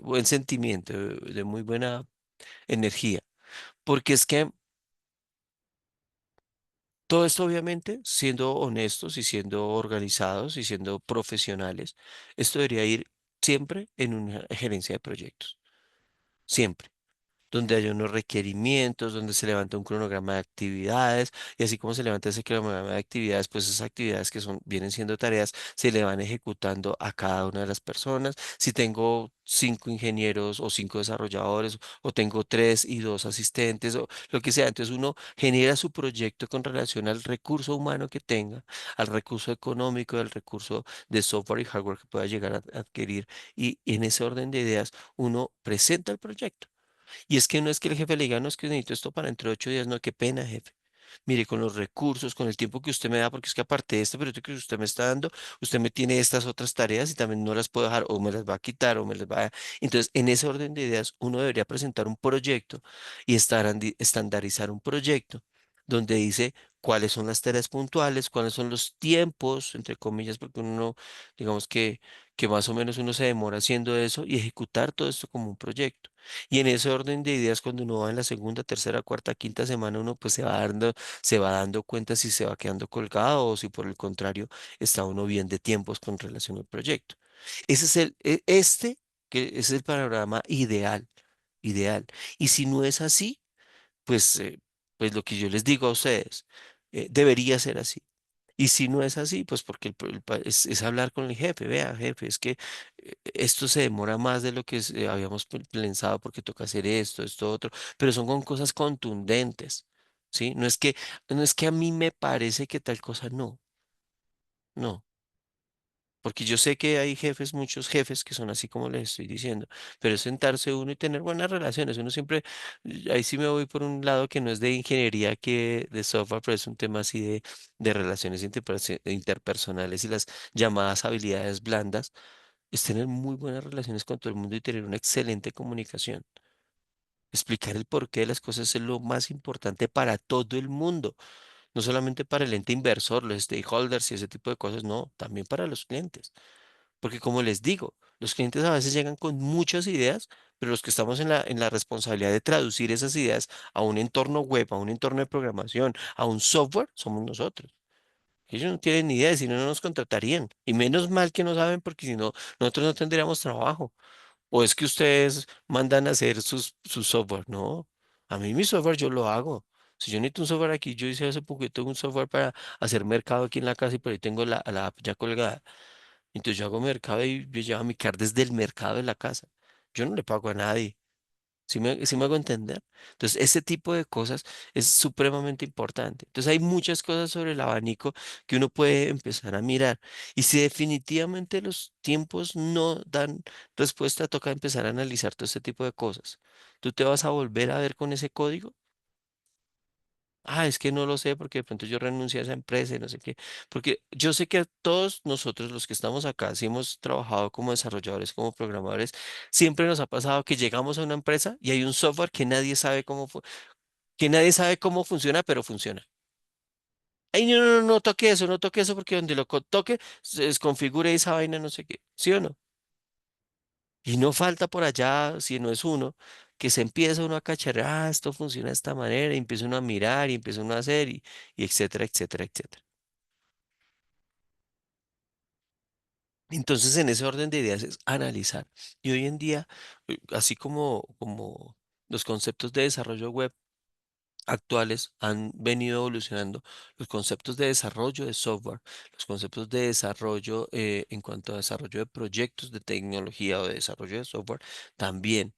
buen sentimiento, de muy buena energía. Porque es que todo esto, obviamente, siendo honestos y siendo organizados y siendo profesionales, esto debería ir siempre en una gerencia de proyectos, siempre donde haya unos requerimientos, donde se levanta un cronograma de actividades, y así como se levanta ese cronograma de actividades, pues esas actividades que vienen siendo tareas, se le van ejecutando a cada una de las personas. Si tengo 5 ingenieros o 5 desarrolladores, o tengo 3 y 2 asistentes, o lo que sea, entonces uno genera su proyecto con relación al recurso humano que tenga, al recurso económico, al recurso de software y hardware que pueda llegar a adquirir, y en ese orden de ideas uno presenta el proyecto. Y es que no es que el jefe le diga, no es que necesito esto para entre 8 días, no, qué pena, jefe. Mire, con los recursos, con el tiempo que usted me da, porque es que aparte de este proyecto que usted me está dando, usted me tiene estas otras tareas y también no las puedo dejar, o me las va a quitar, o me las va a... Entonces, en ese orden de ideas, uno debería presentar un proyecto y estandarizar un proyecto donde dice cuáles son las tareas puntuales, cuáles son los tiempos, entre comillas, porque uno, digamos que más o menos uno se demora haciendo eso y ejecutar todo esto como un proyecto. Y en ese orden de ideas, cuando uno va en la segunda, tercera, cuarta, quinta semana, uno pues se va dando cuenta si se va quedando colgado o si por el contrario está uno bien de tiempos con relación al proyecto. Ese es que es el panorama ideal, ideal. Y si no es así, pues, pues lo que yo les digo a ustedes, debería ser así. Y si no es así, pues porque es hablar con el jefe, vea, jefe, es que esto se demora más de lo que habíamos pensado porque toca hacer esto, otro, pero son con cosas contundentes, ¿sí? No es que a mí me parece que tal cosa no. No. Porque yo sé que hay jefes, muchos jefes que son así como les estoy diciendo, pero es sentarse uno y tener buenas relaciones. Uno siempre, ahí sí me voy por un lado que no es de ingeniería que de software, pero es un tema así de relaciones interpersonales y las llamadas habilidades blandas, es tener muy buenas relaciones con todo el mundo y tener una excelente comunicación. Explicar el porqué de las cosas es lo más importante para todo el mundo, no solamente para el ente inversor, los stakeholders y ese tipo de cosas, no, también para los clientes. Porque como les digo, los clientes a veces llegan con muchas ideas, pero los que estamos en la responsabilidad de traducir esas ideas a un entorno web, a un entorno de programación, a un software, somos nosotros. Ellos no tienen ni idea, si no, no nos contratarían. Y menos mal que no saben, porque si no, nosotros no tendríamos trabajo. O es que ustedes mandan a hacer sus software. No, a mí mi software yo lo hago. Si yo necesito un software aquí, yo hice hace poquito un software para hacer mercado aquí en la casa y por ahí tengo la app ya colgada. Entonces yo hago mercado y yo llevo mi card desde el mercado de la casa. Yo no le pago a nadie. ¿Sí me hago entender? Entonces, ese tipo de cosas es supremamente importante. Entonces, hay muchas cosas sobre el abanico que uno puede empezar a mirar. Y si definitivamente los tiempos no dan respuesta, toca empezar a analizar todo este tipo de cosas. ¿Tú te vas a volver a ver con ese código? Ah, es que no lo sé porque de pronto yo renuncié a esa empresa y no sé qué. Porque yo sé que a todos nosotros los que estamos acá, si hemos trabajado como desarrolladores, como programadores, siempre nos ha pasado que llegamos a una empresa y hay un software que nadie sabe que nadie sabe cómo funciona, pero funciona. Ay, no, no, no, no toque eso, no toque eso porque donde toque se desconfigure esa vaina, no sé qué. ¿Sí o no? Y no falta por allá, si no es uno, que se empieza uno a cacharrear, ah, esto funciona de esta manera, y empieza uno a mirar, y empieza uno a hacer, y etcétera, etcétera, etcétera. Entonces, en ese orden de ideas es analizar. Y hoy en día, así como los conceptos de desarrollo web actuales han venido evolucionando, los conceptos de desarrollo de software, los conceptos de desarrollo en cuanto a desarrollo de proyectos de tecnología o de desarrollo de software, también.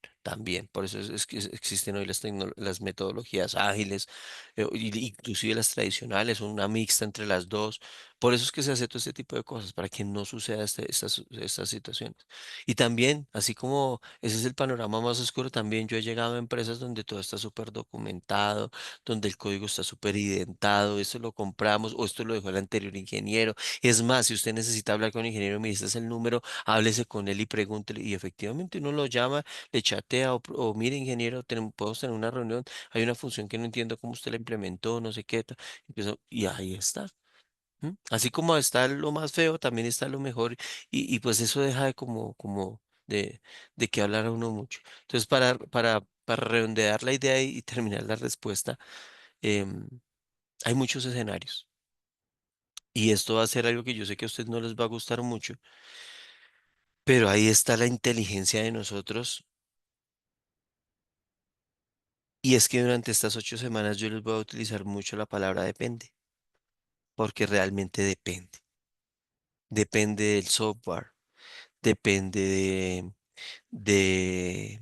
Por eso es que existen hoy las metodologías ágiles, inclusive las tradicionales, una mixta entre las dos. Por eso es que se hace todo este tipo de cosas, para que no suceda estas situaciones. Y también, así como ese es el panorama más oscuro, también yo he llegado a empresas donde todo está súper documentado, donde el código está súper identado, esto lo compramos o esto lo dejó el anterior ingeniero. Es más, si usted necesita hablar con el ingeniero, me dice "Este es el número, háblese con él y pregúntele". Y efectivamente uno lo llama, le chatea o mire, ingeniero, podemos tener una reunión, hay una función que no entiendo cómo usted la implementó, no sé qué, y ahí está. ¿M? Así como está lo más feo, también está lo mejor y pues eso deja de como de que hablar a uno mucho. Entonces, para redondear la idea y terminar la respuesta, em, hay muchos escenarios y esto va a ser algo que yo sé que a ustedes no les va a gustar mucho, pero ahí está la inteligencia de nosotros y es que durante estas 8 semanas yo les voy a utilizar mucho la palabra depende, porque realmente depende. Depende del software, depende de,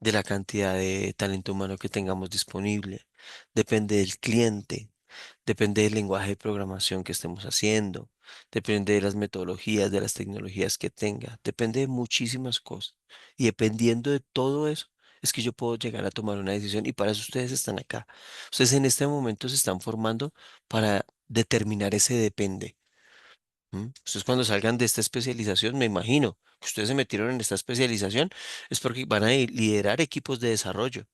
de la cantidad de talento humano que tengamos disponible, depende del cliente, depende del lenguaje de programación que estemos haciendo, depende de las metodologías, de las tecnologías que tenga, depende de muchísimas cosas. Y dependiendo de todo eso, es que yo puedo llegar a tomar una decisión y para eso ustedes están acá. Ustedes en este momento se están formando para determinar ese depende. ¿M? Ustedes cuando salgan de esta especialización, me imagino que ustedes se metieron en esta especialización, es porque van a liderar equipos de desarrollo.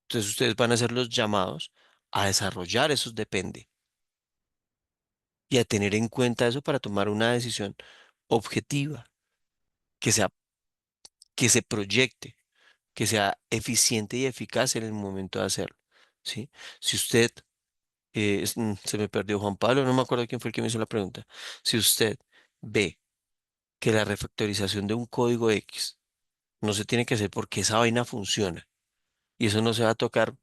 Entonces ustedes van a ser los llamados a desarrollar esos depende y a tener en cuenta eso para tomar una decisión objetiva, que sea, que se proyecte, que sea eficiente y eficaz en el momento de hacerlo. ¿Sí? Si usted, se me perdió Juan Pablo, no me acuerdo quién fue el que me hizo la pregunta. Si usted ve que la refactorización de un código X no se tiene que hacer porque esa vaina funciona y eso no se va a tocar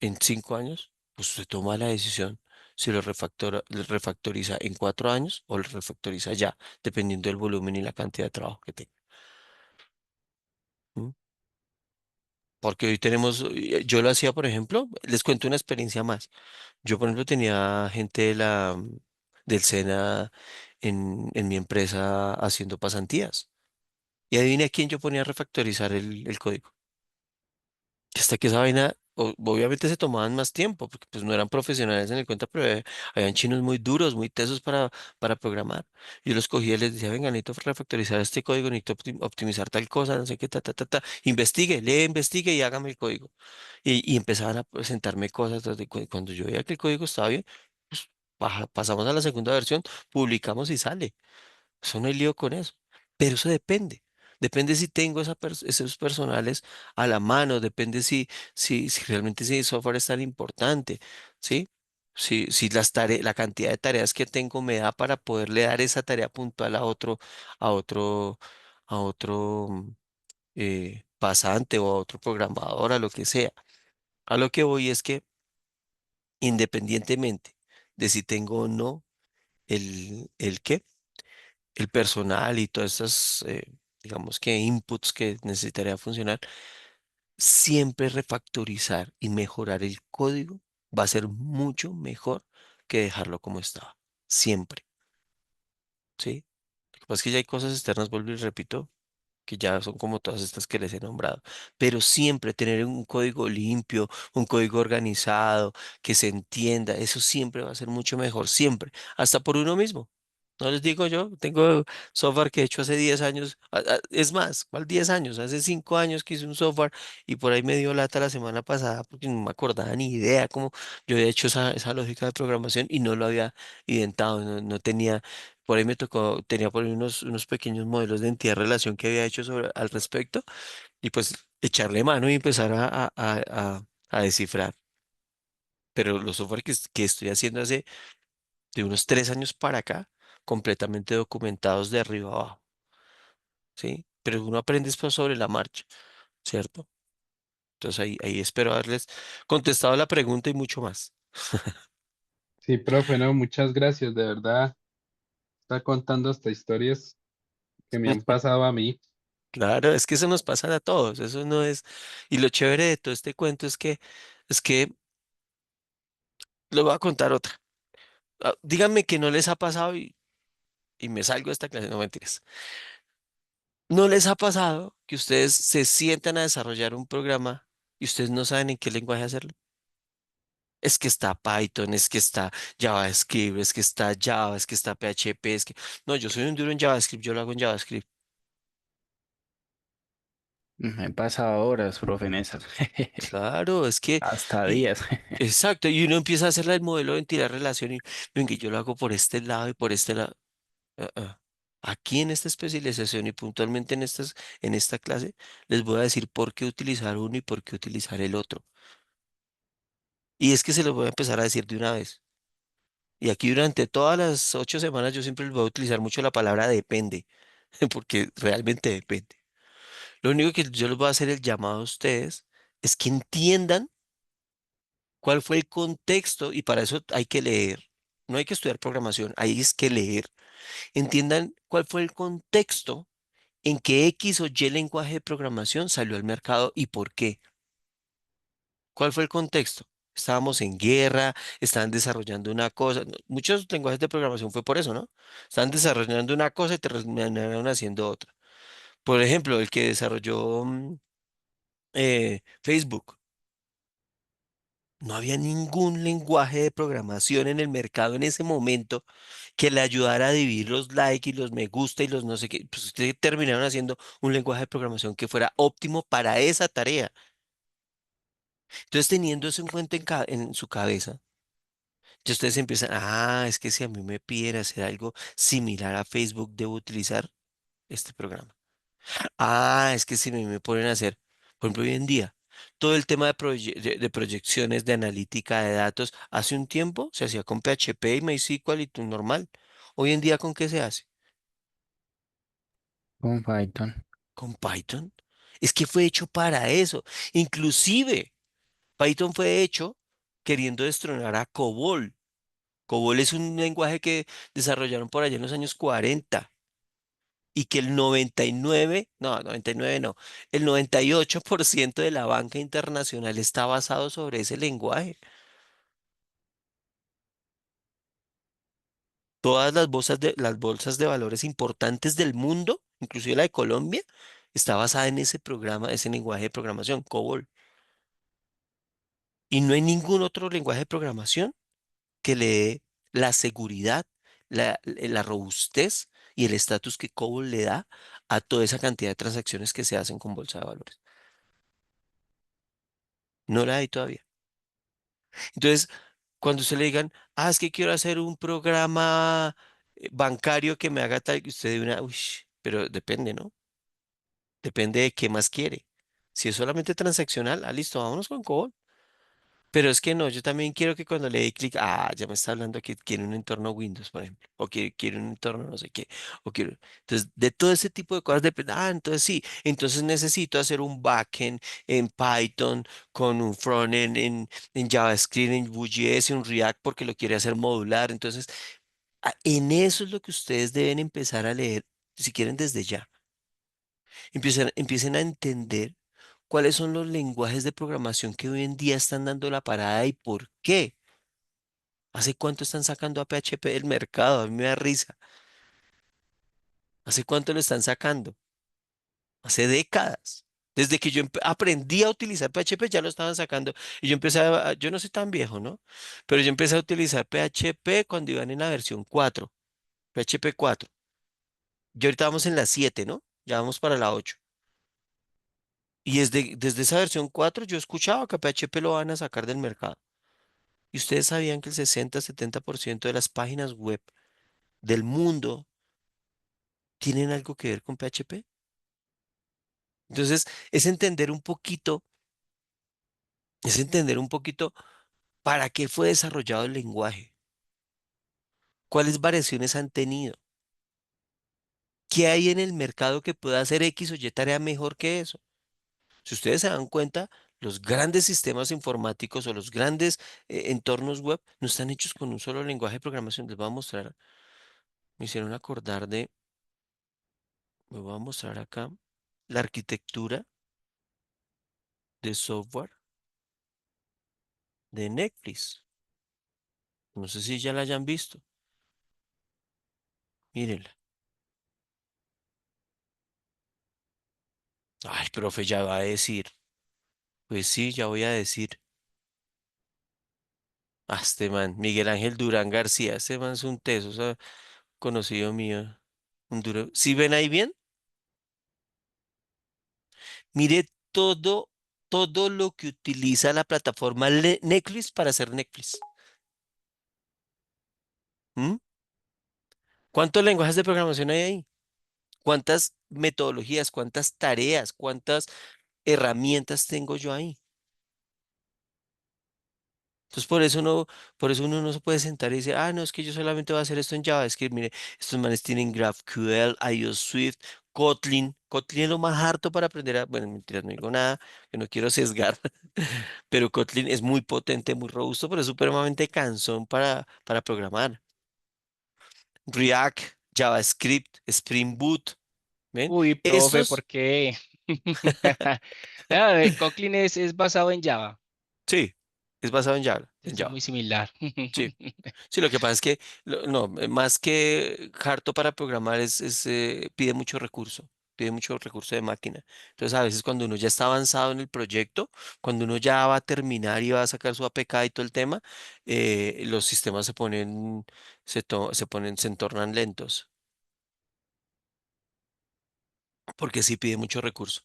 en 5 años, pues usted toma la decisión si lo refactoriza en 4 años o lo refactoriza ya, dependiendo del volumen y la cantidad de trabajo que tenga. ¿M? Porque hoy tenemos, yo lo hacía, por ejemplo, les cuento una experiencia más. Yo, por ejemplo, tenía gente del SENA en mi empresa haciendo pasantías. Y adivine a quién yo ponía a refactorizar el código. Hasta que esa vaina, obviamente se tomaban más tiempo, porque pues no eran profesionales en el cuenta, pero habían chinos muy duros, muy tesos para programar. Yo los cogía y les decía, venga, necesito refactorizar este código, necesito optimizar tal cosa, no sé qué, investigue, lee, investigue y hágame el código. Y empezaban a presentarme cosas, cuando yo veía que el código estaba bien, pues pasamos a la segunda versión, publicamos y sale. Eso no hay lío con eso. Pero eso depende. Depende si tengo esos personales a la mano, depende si realmente ese software es tan importante, ¿sí? Si la cantidad de tareas que tengo me da para poderle dar esa tarea puntual a otro, a otro pasante o a otro programador, a lo que sea. A lo que voy es que independientemente de si tengo o no el qué el personal y todas estas, digamos que inputs que necesitaría funcionar, siempre refactorizar y mejorar el código va a ser mucho mejor que dejarlo como estaba. Siempre, ¿sí? Lo que pasa es que ya hay cosas externas, vuelvo y repito, que ya son como todas estas que les he nombrado, pero siempre tener un código limpio, un código organizado, que se entienda, eso siempre va a ser mucho mejor, siempre, hasta por uno mismo. No les digo yo, tengo software que he hecho hace 10 años, es más, ¿cuál 10 años? Hace 5 años que hice un software y por ahí me dio lata la semana pasada porque no me acordaba ni idea cómo yo había hecho esa lógica de programación y no lo había identado, no tenía por ahí me tocó, tenía por ahí unos pequeños modelos de entidad relación que había hecho al respecto y pues echarle mano y empezar a descifrar. Pero los software que estoy haciendo hace de unos 3 años para acá, completamente documentados de arriba abajo, ¿sí? Pero uno aprende después sobre la marcha, ¿cierto? Entonces ahí espero haberles contestado la pregunta y mucho más. Sí, profe, no, muchas gracias, de verdad. Está contando hasta historias que me han pasado a mí. Claro, es que eso nos pasa a todos, eso no es... Y lo chévere de todo este cuento es que le voy a contar otra. Díganme que no les ha pasado y me salgo de esta clase, no mentiras. ¿No les ha pasado que ustedes se sientan a desarrollar un programa y ustedes no saben en qué lenguaje hacerlo? Es que está Python, es que está JavaScript, es que está Java, es que está PHP, es que... No, yo soy un duro en JavaScript, yo lo hago en JavaScript. Me he pasado horas, profe, en esas. Claro, es que... Hasta Y, días. exacto, y uno empieza a hacer el modelo de entidad relación y venga, yo lo hago por este lado y por este lado. Ah. Aquí en esta especialización y puntualmente en esta clase, les voy a decir por qué utilizar uno y por qué utilizar el otro. Y es que se los voy a empezar a decir de una vez. Y aquí durante todas las 8 semanas yo siempre les voy a utilizar mucho la palabra depende, porque realmente depende. Lo único que yo les voy a hacer el llamado a ustedes es que entiendan cuál fue el contexto y para eso hay que leer. No hay que estudiar programación, hay es que leer. Entiendan cuál fue el contexto en que X o Y lenguaje de programación salió al mercado y por qué. ¿Cuál fue el contexto? Estábamos en guerra, estaban desarrollando una cosa. Muchos lenguajes de programación fue por eso, ¿no? Estaban desarrollando una cosa y terminaron haciendo otra. Por ejemplo, el que desarrolló Facebook. No había ningún lenguaje de programación en el mercado en ese momento que le ayudara a dividir los likes y los me gusta y los no sé qué. Pues ustedes terminaron haciendo un lenguaje de programación que fuera óptimo para esa tarea. Entonces, teniendo eso en cuenta en su cabeza, ya ustedes empiezan, es que si a mí me piden hacer algo similar a Facebook, debo utilizar este programa. Es que si a mí me ponen a hacer, por ejemplo, hoy en día, todo el tema de proyecciones, de analítica de datos, hace un tiempo se hacía con PHP y MySQL y todo normal. Hoy en día, ¿con qué se hace? Con Python. Con Python. Es que fue hecho para eso. Inclusive, Python fue hecho queriendo destronar a COBOL. COBOL es un lenguaje que desarrollaron por allá en los años 40 y que el 99, no, 99 no, el 98% de la banca internacional está basado sobre ese lenguaje. Todas las bolsas de valores importantes del mundo, inclusive la de Colombia, está basada en ese programa, ese lenguaje de programación, COBOL. Y no hay ningún otro lenguaje de programación que le dé la seguridad, la robustez y el estatus que COBOL le da a toda esa cantidad de transacciones que se hacen con bolsa de valores. No la hay todavía. Entonces, cuando usted le digan, ah, es que quiero hacer un programa bancario que me haga tal, que usted de una, uy, pero depende, ¿no? Depende de qué más quiere. Si es solamente transaccional, ah, listo, vámonos con COBOL. Pero es que no, yo también quiero que cuando le dé clic, ah, ya me está hablando que quiere un entorno Windows, por ejemplo, o quiere un entorno no sé qué, o quiero. Entonces, de todo ese tipo de cosas depende. Ah, entonces sí, entonces necesito hacer un backend en Python con un frontend en JavaScript, en Vue.js, un React porque lo quiere hacer modular. Entonces, en eso es lo que ustedes deben empezar a leer, si quieren desde ya. Empiecen a entender cuáles son los lenguajes de programación que hoy en día están dando la parada y por qué. ¿Hace cuánto están sacando a PHP del mercado? A mí me da risa. ¿Hace cuánto lo están sacando? Hace décadas. Desde que yo aprendí a utilizar PHP ya lo estaban sacando. Y yo empecé yo no soy tan viejo, ¿no? Pero yo empecé a utilizar PHP cuando iban en la versión 4, PHP 4. Y ahorita vamos en la 7, ¿no? Ya vamos para la 8. Y desde esa versión 4 yo escuchaba que a PHP lo van a sacar del mercado. ¿Y ustedes sabían que el 60-70% de las páginas web del mundo tienen algo que ver con PHP? Entonces, es entender un poquito para qué fue desarrollado el lenguaje, cuáles variaciones han tenido, qué hay en el mercado que pueda hacer X o Y tarea mejor que eso. Si ustedes se dan cuenta, los grandes sistemas informáticos o los grandes entornos web no están hechos con un solo lenguaje de programación. Les voy a mostrar, me hicieron acordar me voy a mostrar acá la arquitectura de software de Netflix. No sé si ya la hayan visto. Mírenla. Ay, profe, ya va a decir. Pues sí, ya voy a decir. Este man, Miguel Ángel Durán García. Este man es un teso, o sea, conocido mío. Un duro. ¿Sí ven ahí bien? Mire todo lo que utiliza la plataforma Netflix para hacer Netflix. ¿Mm? ¿Cuántos lenguajes de programación hay ahí? ¿Cuántas metodologías, cuántas tareas, cuántas herramientas tengo yo ahí? Entonces, por eso uno no se puede sentar y decir, ah, no, es que yo solamente voy a hacer esto en JavaScript. Mire, estos manes tienen GraphQL, iOS Swift, Kotlin. Kotlin es lo más harto para aprender bueno, mentiras, no digo nada, que no quiero sesgar, pero Kotlin es muy potente, muy robusto, pero es supremamente cansón para programar. React, JavaScript, Spring Boot, ¿ven? Uy, profe, Estos, ¿por qué? Kotlin es basado en Java. sí, es basado en Java, en Eso es Java. muy similar. Sí. Sí, lo que pasa es que, no, más que harto para programar pide mucho recurso de máquina. Entonces, a veces cuando uno ya está avanzado en el proyecto, cuando uno ya va a terminar y va a sacar su APK y todo el tema, los sistemas se entornan lentos, porque sí pide mucho recurso.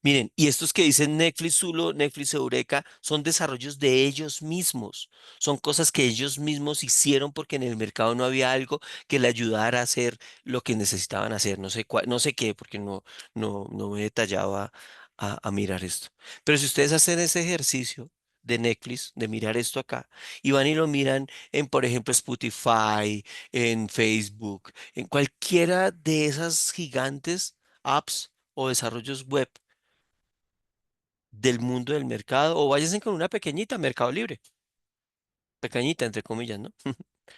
Miren, y estos que dicen Netflix Zulo, Netflix Eureka, son desarrollos de ellos mismos. Son cosas que ellos mismos hicieron porque en el mercado no había algo que le ayudara a hacer lo que necesitaban hacer. No sé no sé qué, porque no me detallaba a mirar esto. Pero si ustedes hacen ese ejercicio de Netflix, de mirar esto acá, y van y lo miran en, por ejemplo, Spotify, en Facebook, en cualquiera de esas gigantes apps o desarrollos web del mundo del mercado, o váyanse con una pequeñita, Mercado Libre, pequeñita entre comillas, ¿no?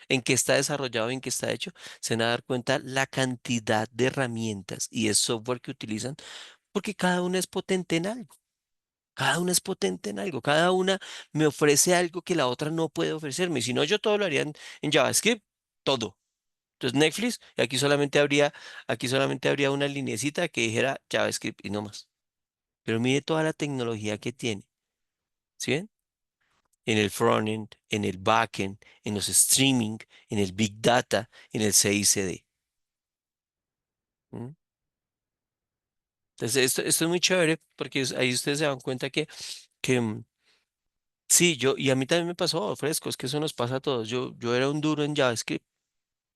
En qué está desarrollado, en qué está hecho, se van a dar cuenta la cantidad de herramientas y de software que utilizan, porque cada una es potente en algo. Cada una es potente en algo, cada una me ofrece algo que la otra no puede ofrecerme. Si no, yo todo lo haría en JavaScript, todo. Entonces Netflix, y aquí solamente habría una linecita que dijera JavaScript y no más. Pero mire toda la tecnología que tiene, ¿sí ven? En el frontend, en el backend, en los streaming, en el big data, en el CICD. ¿Mm? Entonces esto es muy chévere porque ahí ustedes se dan cuenta que sí, y a mí también me pasó, fresco, es que eso nos pasa a todos. Yo era un duro en JavaScript.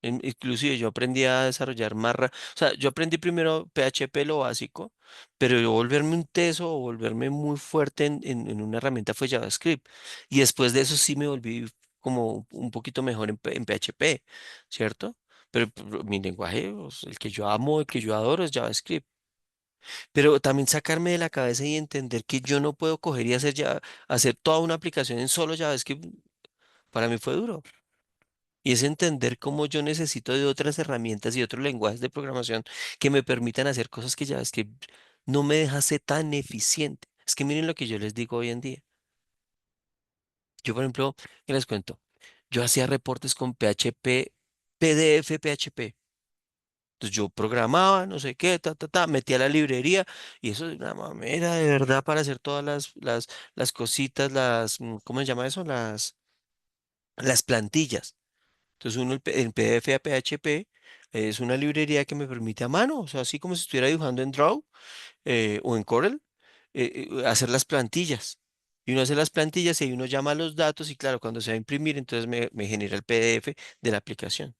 Inclusive yo aprendí a desarrollar o sea, yo aprendí primero PHP lo básico, pero yo volverme un teso o volverme muy fuerte en una herramienta fue JavaScript. Y después de eso sí me volví como un poquito mejor en PHP, ¿cierto? Pero mi lenguaje, o sea, el que yo amo, el que yo adoro es JavaScript. Pero también sacarme de la cabeza y entender que yo no puedo coger y hacer toda una aplicación en solo JavaScript, para mí fue duro. Y es entender cómo yo necesito de otras herramientas y otros lenguajes de programación que me permitan hacer cosas que JavaScript no me deja ser tan eficiente. Es que miren lo que yo les digo hoy en día. Yo, por ejemplo, ¿qué les cuento? Yo hacía reportes con PHP, PDF, PHP. Entonces yo programaba, no sé qué, metía la librería y eso es una mamera de verdad para hacer todas las cositas, ¿cómo se llama eso? Las plantillas. Entonces uno en PDF a PHP es una librería que me permite a mano, o sea, así como si estuviera dibujando en Draw o en Corel, hacer las plantillas. Y uno hace las plantillas y ahí uno llama los datos y claro, cuando se va a imprimir, entonces me genera el PDF de la aplicación.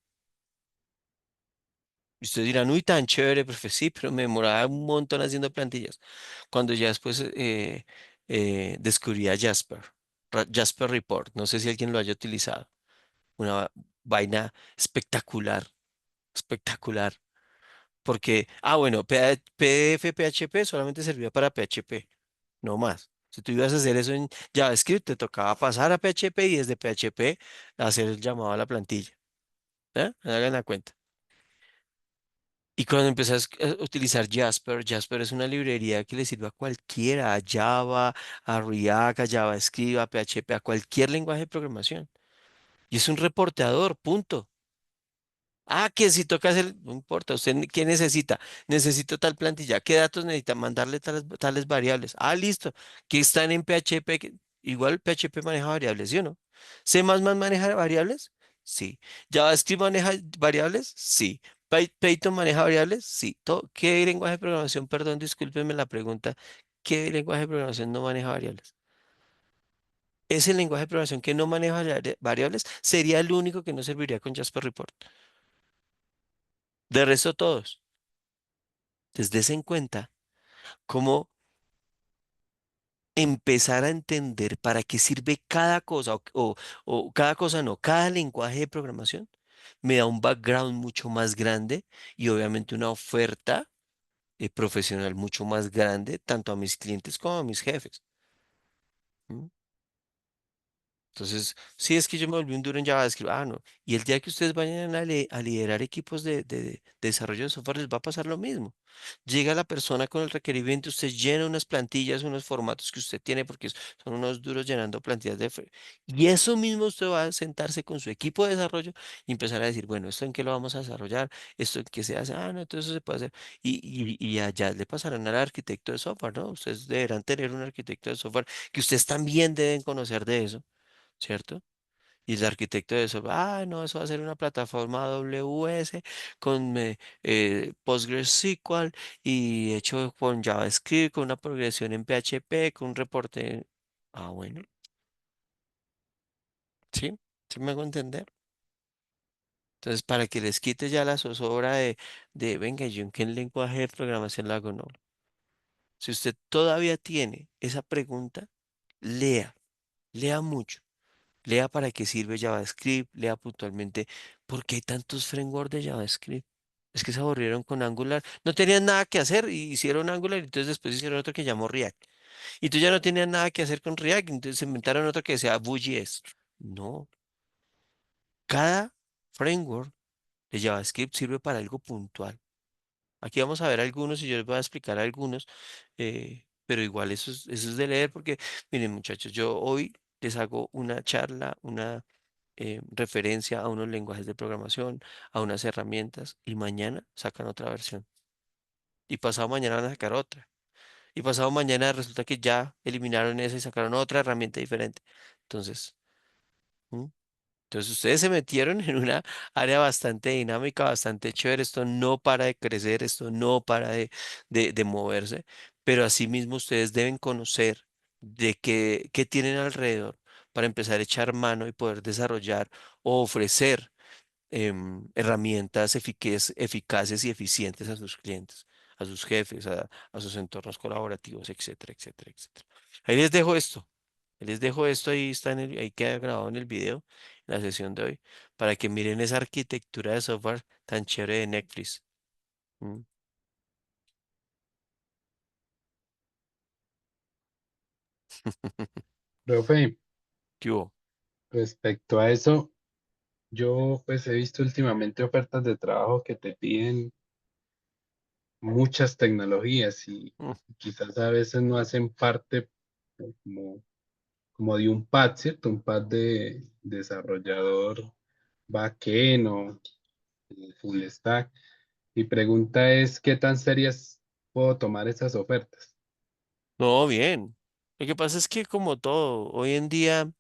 Y ustedes dirán, uy, tan chévere, profe, sí, pero me demoraba un montón haciendo plantillas. Cuando ya después descubrí a Jasper, Jasper Report, no sé si alguien lo haya utilizado, una vaina espectacular, espectacular. Porque, bueno, PDF, PHP solamente servía para PHP, no más. Si tú ibas a hacer eso en JavaScript, te tocaba pasar a PHP y desde PHP hacer el llamado a la plantilla. Hagan la cuenta. Y cuando empecé a utilizar Jasper, Jasper es una librería que le sirve a cualquiera, a Java, a React, a JavaScript, a PHP, a cualquier lenguaje de programación. Y es un reporteador, punto. Que si toca hacer, no importa, usted qué necesita, necesito tal plantilla, qué datos necesita, mandarle tales variables. Listo, que están en PHP, igual PHP maneja variables, ¿sí o no? ¿C++ maneja variables? Sí. ¿JavaScript maneja variables? Sí. ¿Python maneja variables? Sí. ¿Qué lenguaje de programación, perdón, discúlpenme la pregunta, qué lenguaje de programación no maneja variables? Ese lenguaje de programación que no maneja variables sería el único que no serviría con Jasper Report. De resto, todos. Entonces, des en cuenta cómo empezar a entender para qué sirve cada cosa, o cada cosa no, cada lenguaje de programación me da un background mucho más grande y obviamente una oferta profesional mucho más grande, tanto a mis clientes como a mis jefes. ¿M? Entonces, sí es que yo me volví un duro en JavaScript. No. Y el día que ustedes vayan a liderar equipos de desarrollo de software, les va a pasar lo mismo. Llega la persona con el requerimiento, usted llena unas plantillas, unos formatos que usted tiene, porque son unos duros llenando plantillas y eso mismo usted va a sentarse con su equipo de desarrollo y empezar a decir, bueno, ¿esto en qué lo vamos a desarrollar? ¿Esto en qué se hace? No, entonces eso se puede hacer. Y allá le pasarán al arquitecto de software, ¿no? Ustedes deberán tener un arquitecto de software que ustedes también deben conocer de eso. ¿Cierto? Y el arquitecto de eso, no, eso va a ser una plataforma AWS con PostgreSQL y hecho con JavaScript, con una progresión en PHP, con un reporte. Bueno, sí, sí me hago entender. Entonces, para que les quite ya la zozobra venga, ¿yo en qué lenguaje de programación la hago? No. Si usted todavía tiene esa pregunta, lea, lea mucho. Lea para qué sirve JavaScript, lea puntualmente por qué hay tantos frameworks de JavaScript. Es que se aburrieron con Angular. No tenían nada que hacer y hicieron Angular y entonces después hicieron otro que llamó React. Y tú ya no tenían nada que hacer con React, entonces se inventaron otro que decía Vue.js. No, cada framework de JavaScript sirve para algo puntual. Aquí vamos a ver algunos y yo les voy a explicar algunos, pero igual eso es de leer porque, miren muchachos, yo hoy les hago una charla, referencia a unos lenguajes de programación, a unas herramientas, y mañana sacan otra versión. Y pasado mañana van a sacar otra. Y pasado mañana resulta que ya eliminaron esa y sacaron otra herramienta diferente. Entonces, ¿mm? Entonces ustedes se metieron en una área bastante dinámica, bastante chévere. Esto no para de crecer, esto no para de moverse, pero asimismo ustedes deben conocer de qué tienen alrededor para empezar a echar mano y poder desarrollar o ofrecer herramientas eficaces y eficientes a sus clientes, a sus jefes, a sus entornos colaborativos, etcétera, etcétera, etcétera. Ahí les dejo esto. Les dejo esto, ahí está ahí queda grabado en el video, en la sesión de hoy, para que miren esa arquitectura de software tan chévere de Netflix. Mm. Profe, ¿Qué hubo? respecto a eso, yo pues he visto últimamente ofertas de trabajo que te piden muchas tecnologías y Mm. quizás a veces no hacen parte como, como de un pad, ¿cierto? Un pad de desarrollador backend o full stack. Mi pregunta es, ¿qué tan serias puedo tomar esas ofertas? No, bien. Lo que pasa es que como todo, hoy en día,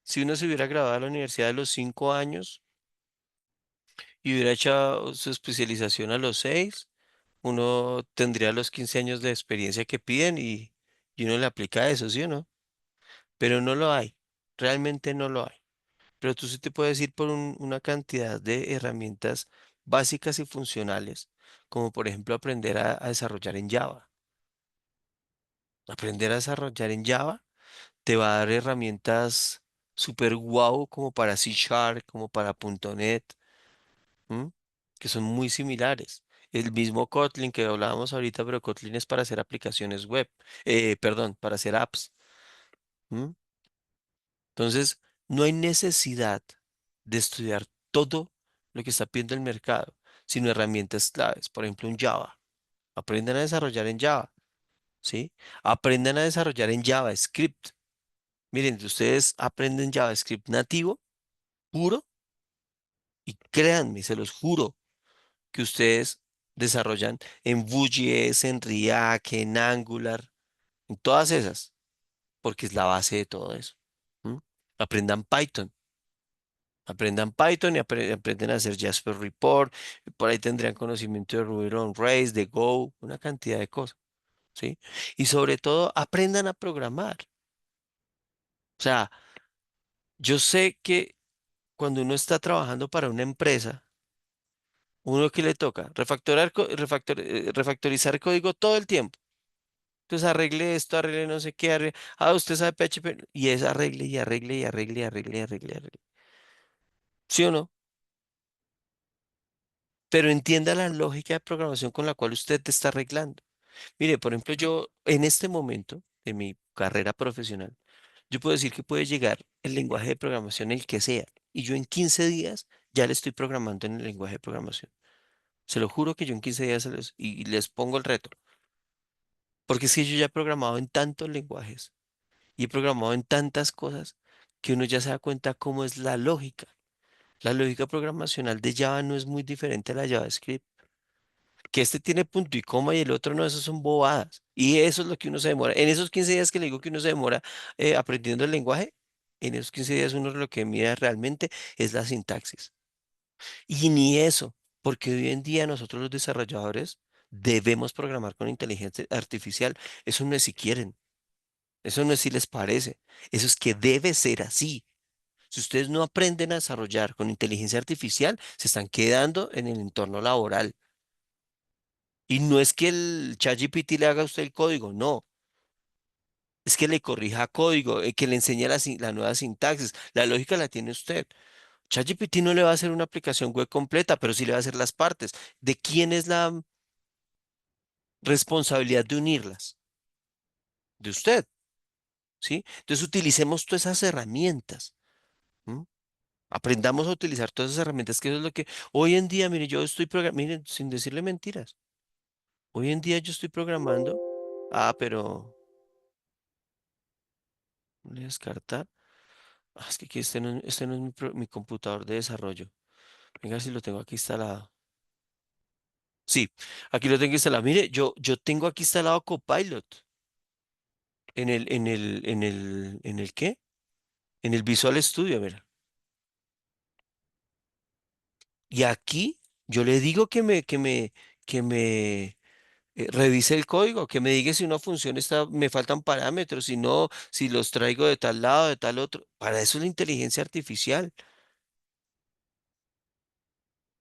si uno se hubiera graduado a la universidad a los 5 años y hubiera hecho su especialización a los 6, uno tendría los 15 años de experiencia que piden y uno le aplica eso, ¿sí o no? Pero no lo hay, realmente no lo hay. Pero tú sí te puedes ir por una cantidad de herramientas básicas y funcionales, como por ejemplo aprender a desarrollar en Java. Aprender a desarrollar en Java te va a dar herramientas súper guau como para C Sharp, como para .NET, ¿m? Que son muy similares. El mismo Kotlin que hablábamos ahorita, pero Kotlin es para hacer aplicaciones web, perdón, para hacer apps. ¿M? Entonces, no hay necesidad de estudiar todo lo que está pidiendo el mercado, sino herramientas claves. Por ejemplo, un Java. Aprendan a desarrollar en Java, ¿sí? Aprendan a desarrollar en JavaScript. Miren, ustedes aprenden JavaScript nativo, puro, y créanme, se los juro, que ustedes desarrollan en Vue.js, en React, en Angular, en todas esas, porque es la base de todo eso. ¿M? Aprendan Python. Aprendan Python y aprenden a hacer Jasper Report. Por ahí tendrían conocimiento de Ruby on Rails, de Go, una cantidad de cosas, ¿sí? Y sobre todo, aprendan a programar. O sea, yo sé que cuando uno está trabajando para una empresa, uno que le toca refactorizar código todo el tiempo. Entonces arregle esto, arregle no sé qué, usted sabe PHP, y es arregle y arregle y arregle y arregle y arregle y arregle. ¿Sí o no? Pero entienda la lógica de programación con la cual usted te está arreglando. Mire, por ejemplo, yo en este momento de mi carrera profesional, yo puedo decir que puede llegar el lenguaje de programación el que sea, y yo en 15 días ya le estoy programando en el lenguaje de programación. Se lo juro que yo en 15 días y les pongo el reto, porque es que yo ya he programado en tantos lenguajes y he programado en tantas cosas que uno ya se da cuenta cómo es la lógica. La lógica programacional de Java no es muy diferente a la JavaScript. Que este tiene punto y coma y el otro no, esos son bobadas. Y eso es lo que uno se demora. En esos 15 días que le digo que uno se demora aprendiendo el lenguaje, en esos 15 días uno lo que mira realmente es la sintaxis. Y ni eso, porque hoy en día nosotros los desarrolladores debemos programar con inteligencia artificial. Eso no es si quieren, eso no es si les parece, eso es que debe ser así. Si ustedes no aprenden a desarrollar con inteligencia artificial, se están quedando en el entorno laboral. Y no es que el ChatGPT le haga a usted el código, no. Es que le corrija código, que le enseñe la nueva sintaxis. La lógica la tiene usted. ChatGPT no le va a hacer una aplicación web completa, pero sí le va a hacer las partes. ¿De quién es la responsabilidad de unirlas? De usted, ¿sí? Entonces utilicemos todas esas herramientas. ¿M? Aprendamos a utilizar todas esas herramientas, que eso es lo que hoy en día, mire, yo estoy programando, miren, sin decirle mentiras. Hoy en día yo estoy programando. Ah, pero Descartar. Ah, es que aquí este no es mi computador de desarrollo. Venga, si lo tengo aquí instalado. Sí, aquí lo tengo instalado. Mire, yo tengo aquí instalado Copilot ¿en el qué? En el Visual Studio, mira. Y aquí yo le digo que me revise el código, que me diga si una función está, me faltan parámetros, si no, si los traigo de tal lado, de tal otro. Para eso es la inteligencia artificial.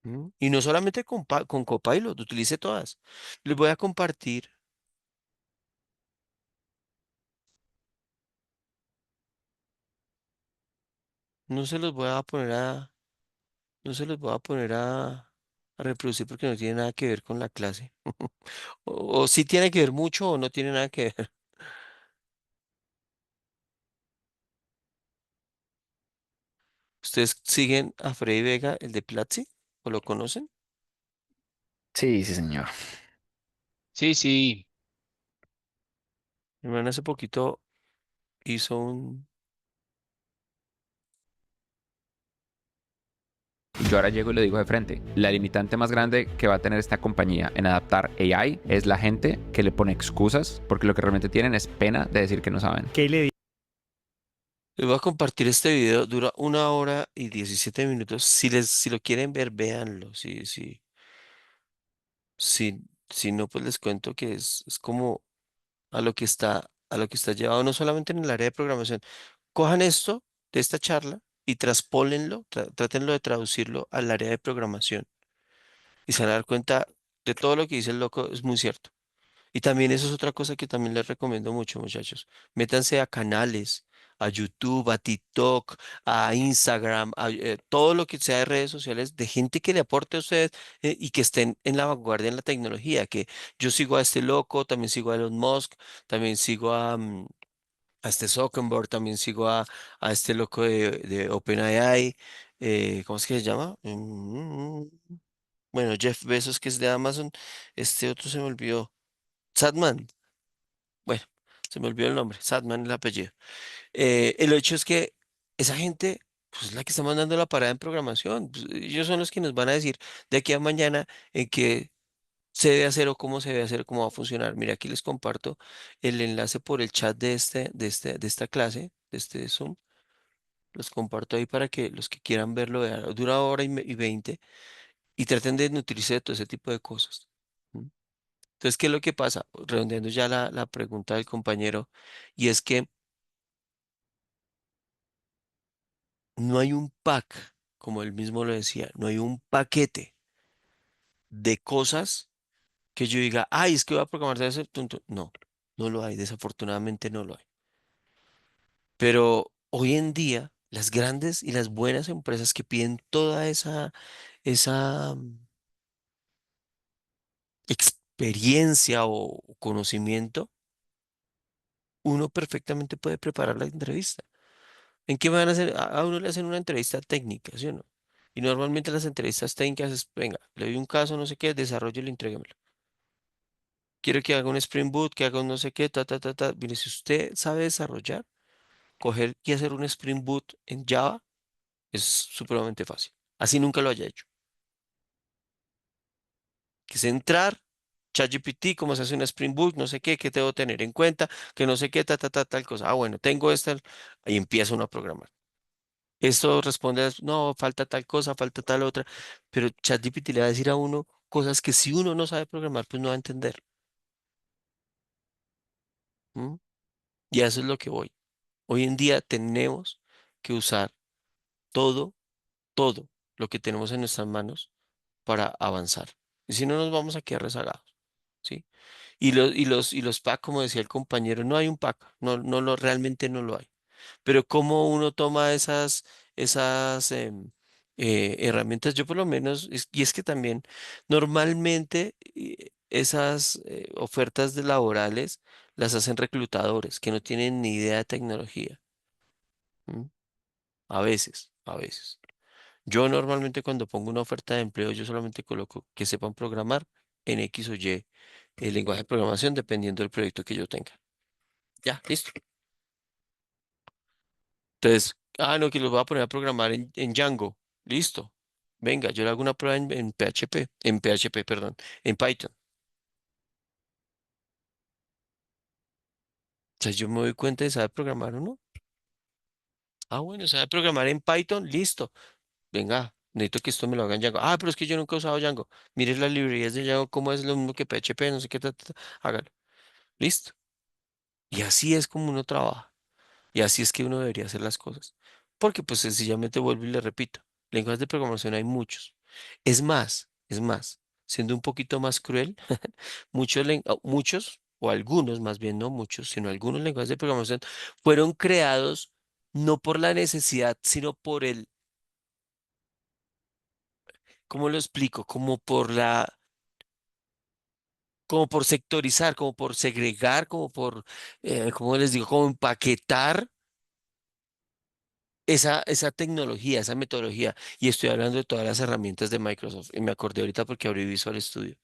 ¿M? Y no solamente con Copilot, utilice todas. Les voy a compartir, no se los voy a poner no se los voy a poner a reproducir porque no tiene nada que ver con la clase. O sí tiene que ver mucho o no tiene nada que ver. ¿Ustedes siguen a Freddy Vega, el de Platzi? ¿O lo conocen? Sí, sí, señor. Sí, sí. Mi hermano hace poquito hizo Y yo ahora llego y le digo de frente, la limitante más grande que va a tener esta compañía en adaptar AI es la gente que le pone excusas porque lo que realmente tienen es pena de decir que no saben. Les voy a compartir este video, dura 1 hora y 17 minutos. Si lo quieren ver, véanlo. Si, si no, pues les cuento que es como a lo que está llevado no solamente en el área de programación. Cojan esto de esta charla y traspólenlo, trátenlo de traducirlo al área de programación. Y se van a dar cuenta de todo lo que dice el loco, es muy cierto. Y también eso es otra cosa que también les recomiendo mucho, muchachos. Métanse a canales, a YouTube, a TikTok, a Instagram, todo lo que sea de redes sociales, de gente que le aporte a ustedes y que estén en la vanguardia en la tecnología. Que yo sigo a este loco, también sigo a Elon Musk, también sigo a este Zuckerberg, también sigo a este loco de OpenAI. ¿Cómo es que se llama? Bueno, Jeff Bezos, que es de Amazon. Este otro se me olvidó. Satman. Bueno, se me olvidó el nombre, Satman el apellido. El hecho es que esa gente, pues es la que está mandando la parada en programación. Pues, ellos son los que nos van a decir de aquí a mañana en qué se debe hacer o cómo se debe hacer, cómo va a funcionar. Mira, aquí les comparto el enlace por el chat de esta clase, de este Zoom. Los comparto ahí para que los que quieran verlo vean. Dura 1 hora y 20 y traten de nutrirse de todo ese tipo de cosas. ¿M? Entonces, ¿qué es lo que pasa? Redondeando ya la pregunta del compañero, y es que no hay un pack, como él mismo lo decía, no hay un paquete de cosas que yo diga, ay, es que voy a programar de ese punto. No, no lo hay, desafortunadamente no lo hay. Pero hoy en día, las grandes y las buenas empresas que piden toda esa experiencia o conocimiento, uno perfectamente puede preparar la entrevista. ¿En qué me van a hacer? A uno le hacen una entrevista técnica, ¿sí o no? Y normalmente las entrevistas técnicas es, venga, le doy un caso, no sé qué, desarrollo y entréguemelo. Quiero que haga un Spring Boot, que haga un no sé qué, ta, ta, ta, ta. Mire, si usted sabe desarrollar, coger y hacer un Spring Boot en Java es supremamente fácil. Así nunca lo haya hecho. Que es entrar, ChatGPT, cómo se hace un Spring Boot, no sé qué, qué debo tener en cuenta, que no sé qué, ta, ta, ta, tal cosa. Ah, bueno, tengo esta, ahí empieza uno a programar. Esto responde a, no, falta tal cosa, falta tal otra, pero ChatGPT le va a decir a uno cosas que si uno no sabe programar, pues no va a entender. ¿M? Y a eso es lo que voy. Hoy en día tenemos que usar todo, todo lo que tenemos en nuestras manos para avanzar. Y si no, nos vamos a quedar rezagados, ¿sí? Y los pack, como decía el compañero, no hay un pack, realmente no lo hay. Pero cómo uno toma esas herramientas, yo por lo menos, y es que también normalmente esas ofertas de laborales las hacen reclutadores que no tienen ni idea de tecnología. ¿M? A veces, a veces. Yo normalmente cuando pongo una oferta de empleo, yo solamente coloco que sepan programar en X o Y el lenguaje de programación dependiendo del proyecto que yo tenga. Ya, listo. Entonces, no, que los voy a poner a programar en Django. Listo. Venga, yo le hago una prueba en PHP, perdón, en Python. Entonces yo me doy cuenta de saber programar o no. Bueno, sabe programar en Python, listo. Venga, necesito que esto me lo haga en Django. Pero es que yo nunca he usado Django. Mire las librerías de Django, cómo es lo mismo que PHP, no sé qué, hágalo. Listo. Y así es como uno trabaja. Y así es que uno debería hacer las cosas. Porque pues sencillamente vuelvo y le repito, lenguajes de programación hay muchos. Es más, siendo un poquito más cruel, muchos, o algunos, más bien no muchos, sino algunos lenguajes de programación fueron creados no por la necesidad, sino por ¿cómo lo explico? Como por sectorizar, como por segregar, como por, ¿cómo les digo? Como empaquetar esa tecnología, esa metodología. Y estoy hablando de todas las herramientas de Microsoft. Y me acordé ahorita porque abrí Visual Studio.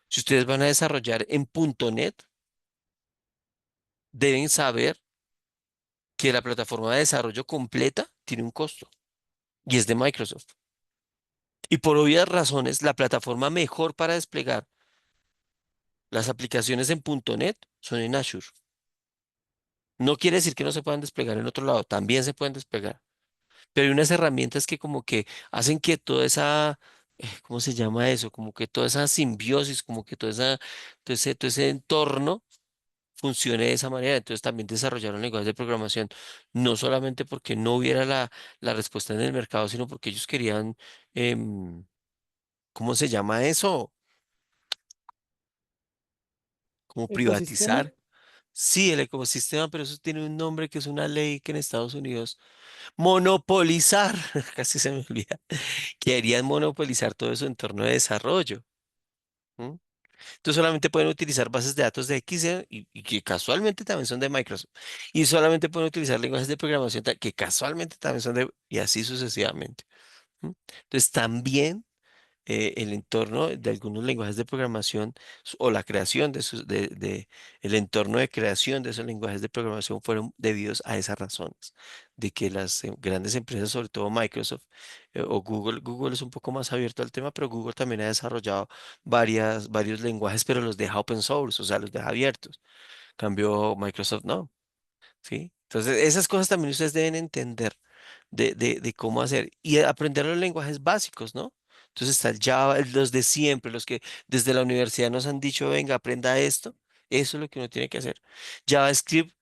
Si ustedes van a desarrollar en .NET, deben saber que la plataforma de desarrollo completa tiene un costo y es de Microsoft. Y por obvias razones, la plataforma mejor para desplegar las aplicaciones en .NET son en Azure. No quiere decir que no se puedan desplegar en otro lado, también se pueden desplegar. Pero hay unas herramientas que como que hacen que toda esa, ¿cómo se llama eso? Como que toda esa simbiosis, como que todo ese entorno funcione de esa manera. Entonces también desarrollaron lenguajes de programación, no solamente porque no hubiera la respuesta en el mercado, sino porque ellos querían, ¿cómo se llama eso? Como Ecosistema. privatizar. Sí, el ecosistema, pero eso tiene un nombre que es una ley que en Estados Unidos monopolizar, casi se me olvida, querían monopolizar todo su entorno de desarrollo. ¿M? Entonces solamente pueden utilizar bases de datos de X y que casualmente también son de Microsoft. Y solamente pueden utilizar lenguajes de programación que casualmente también son y así sucesivamente. ¿M? Entonces también el entorno de algunos lenguajes de programación o la creación el entorno de creación de esos lenguajes de programación fueron debidos a esas razones, de que las grandes empresas, sobre todo Microsoft o Google es un poco más abierto al tema, pero Google también ha desarrollado varios lenguajes, pero los deja open source, o sea, los deja abiertos. Cambio Microsoft no. ¿Sí? Entonces, esas cosas también ustedes deben entender de cómo hacer y aprender los lenguajes básicos, ¿no? Entonces está el Java, los de siempre, los que desde la universidad nos han dicho, venga, aprenda esto. Eso es lo que uno tiene que hacer. JavaScript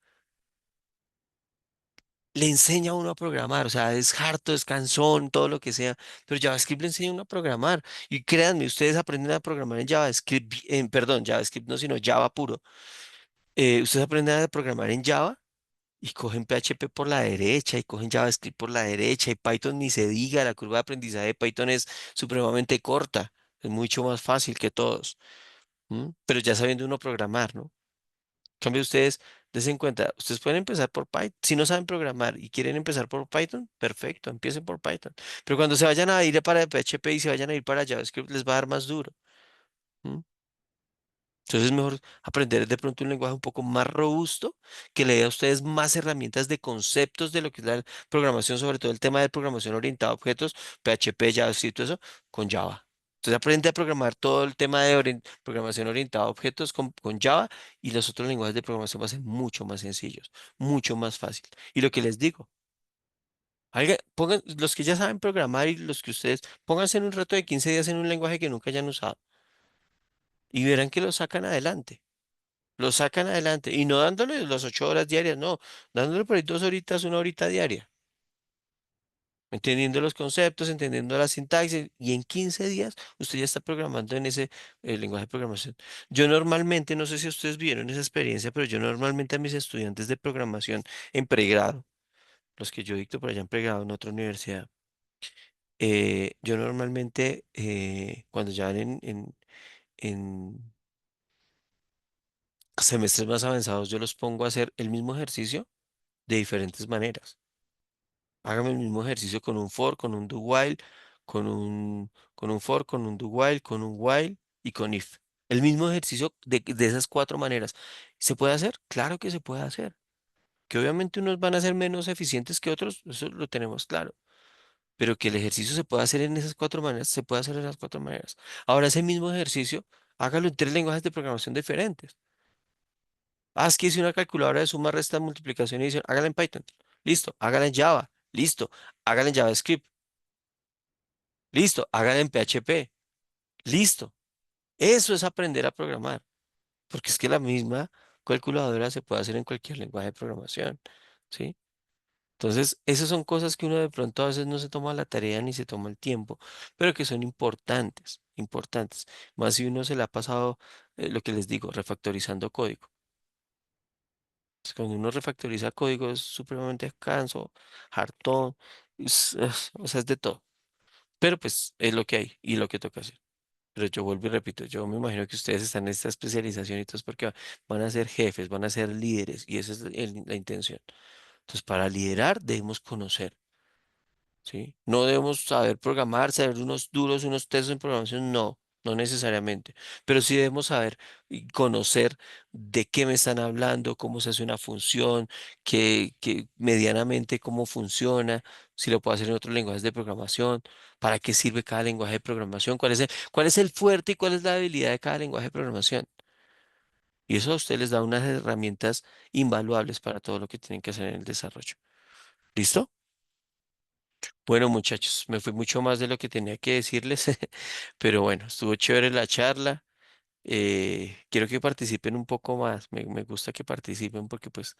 le enseña a uno a programar, o sea, es harto, es cansón, todo lo que sea, pero JavaScript le enseña a uno a programar. Y créanme, ustedes aprenden a programar en JavaScript, perdón, JavaScript no, sino Java puro. Ustedes aprenden a programar en Java y cogen PHP por la derecha y cogen JavaScript por la derecha y Python ni se diga, la curva de aprendizaje de Python es supremamente corta, es mucho más fácil que todos, ¿m? Pero ya sabiendo uno programar, ¿no? En cambio ustedes, en cuenta, ustedes pueden empezar por Python, si no saben programar y quieren empezar por Python, perfecto, empiecen por Python, pero cuando se vayan a ir para PHP y se vayan a ir para JavaScript les va a dar más duro. ¿M? Entonces es mejor aprender de pronto un lenguaje un poco más robusto que le dé a ustedes más herramientas de conceptos de lo que es la programación, sobre todo el tema de programación orientada a objetos, PHP, JavaScript, todo eso, con Java. Entonces aprende a programar todo el tema de programación orientada a objetos con Java y los otros lenguajes de programación van a ser mucho más sencillos, mucho más fácil. Y lo que les digo, pongan, los que ya saben programar y los que ustedes, pónganse en un reto de 15 días en un lenguaje que nunca hayan usado y verán que lo sacan adelante. Lo sacan adelante y no dándole las 8 horas diarias, no, dándole por ahí 2 horitas, 1 horita diaria, entendiendo los conceptos, entendiendo la sintaxis y en 15 días usted ya está programando en ese lenguaje de programación. Yo normalmente, no sé si ustedes vieron esa experiencia, pero yo normalmente a mis estudiantes de programación en pregrado, los que yo dicto por allá en pregrado en otra universidad, yo normalmente cuando ya van en semestres más avanzados, yo los pongo a hacer el mismo ejercicio de diferentes maneras. Hágame el mismo ejercicio con un for, con un do while, con un for, con un do while, con un while y con if. El mismo ejercicio de esas 4 maneras. ¿Se puede hacer? Claro que se puede hacer. Que obviamente unos van a ser menos eficientes que otros, eso lo tenemos claro. Pero que el ejercicio se puede hacer en esas 4 maneras, se puede hacer en las 4 maneras. Ahora, ese mismo ejercicio, hágalo en 3 lenguajes de programación diferentes. Haz que hice una calculadora de suma, resta, multiplicación y división, hágala en Python. Listo, hágala en Java. Listo, hágala en JavaScript. Listo, hágala en PHP. Listo. Eso es aprender a programar. Porque es que la misma calculadora se puede hacer en cualquier lenguaje de programación. ¿Sí? Entonces, esas son cosas que uno de pronto a veces no se toma la tarea ni se toma el tiempo, pero que son importantes, importantes. Más si uno se la ha pasado, lo que les digo, refactorizando código. Pues, cuando uno refactoriza código es supremamente canso, hartón, o sea, es de todo. Pero pues es lo que hay y lo que toca hacer. Pero yo vuelvo y repito, yo me imagino que ustedes están en esta especialización y todo es porque van a ser jefes, van a ser líderes y esa es la intención. Entonces, para liderar debemos conocer. ¿Sí? No debemos saber programar, saber unos duros, unos textos en programación, no, no necesariamente, pero sí debemos saber y conocer de qué me están hablando, cómo se hace una función, que medianamente cómo funciona, si lo puedo hacer en otros lenguajes de programación, para qué sirve cada lenguaje de programación, cuál es el fuerte y cuál es la debilidad de cada lenguaje de programación. Y eso a ustedes les da unas herramientas invaluables para todo lo que tienen que hacer en el desarrollo. ¿Listo? Bueno, muchachos, me fui mucho más de lo que tenía que decirles, pero bueno, estuvo chévere la charla. Quiero que participen un poco más. Me gusta que participen porque, pues,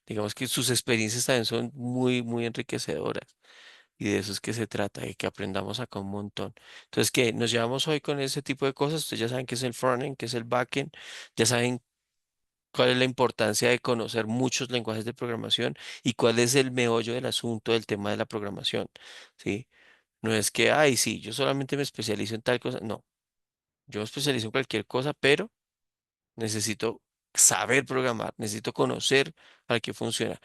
digamos que sus experiencias también son muy, muy enriquecedoras y de eso es que se trata, de que aprendamos acá un montón. Entonces, ¿qué? Nos llevamos hoy con ese tipo de cosas. Ustedes ya saben qué es el frontend, qué es el backend, ya saben cuál es la importancia de conocer muchos lenguajes de programación y cuál es el meollo del asunto del tema de la programación. ¿Sí? No es que, ay, sí, yo solamente me especializo en tal cosa. No, yo me especializo en cualquier cosa, pero necesito saber programar, necesito conocer para qué funciona.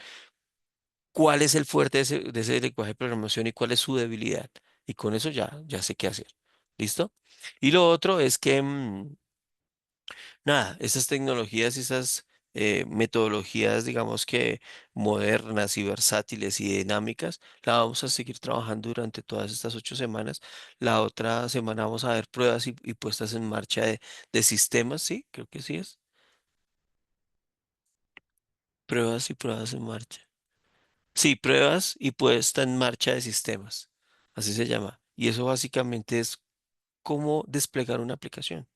¿Cuál es el fuerte de ese lenguaje de programación y cuál es su debilidad? Y con eso ya sé qué hacer. ¿Listo? Y lo otro es que, nada, esas tecnologías, esas metodologías, digamos que modernas y versátiles y dinámicas, la vamos a seguir trabajando durante todas estas 8 semanas. La otra semana vamos a ver pruebas y puestas en marcha de sistemas, ¿sí? Creo que sí es. Pruebas y pruebas en marcha. Sí, pruebas y puesta en marcha de sistemas. Así se llama. Y eso básicamente es cómo desplegar una aplicación.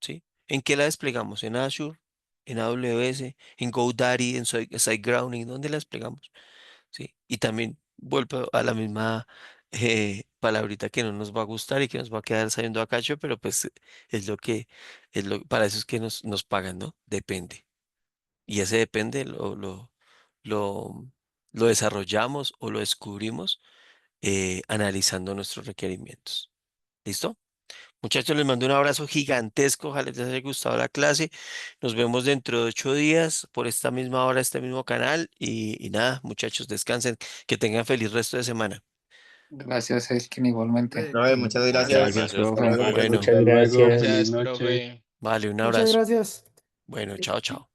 ¿Sí? ¿En qué la desplegamos? ¿En Azure? ¿En AWS? ¿En GoDaddy? ¿En SiteGround? ¿En dónde la desplegamos? ¿Sí? Y también vuelvo a la misma palabrita que no nos va a gustar y que nos va a quedar saliendo a cacho, pero pues es lo que, para eso es que nos pagan, ¿no? Depende. Y ese depende lo, lo desarrollamos o lo descubrimos analizando nuestros requerimientos. ¿Listo? Muchachos, les mando un abrazo gigantesco. Ojalá les haya gustado la clase. Nos vemos dentro de 8 días por esta misma hora, este mismo canal. Y nada, muchachos, descansen. Que tengan feliz resto de semana. Gracias, Elkin, igualmente. Profe, muchas gracias. Gracias, Hasta profe. luego, profe. Bueno, Muchas Hasta luego. gracias, Feliz noche. profe. vale, un Muchas abrazo. gracias. Bueno, chao, chao.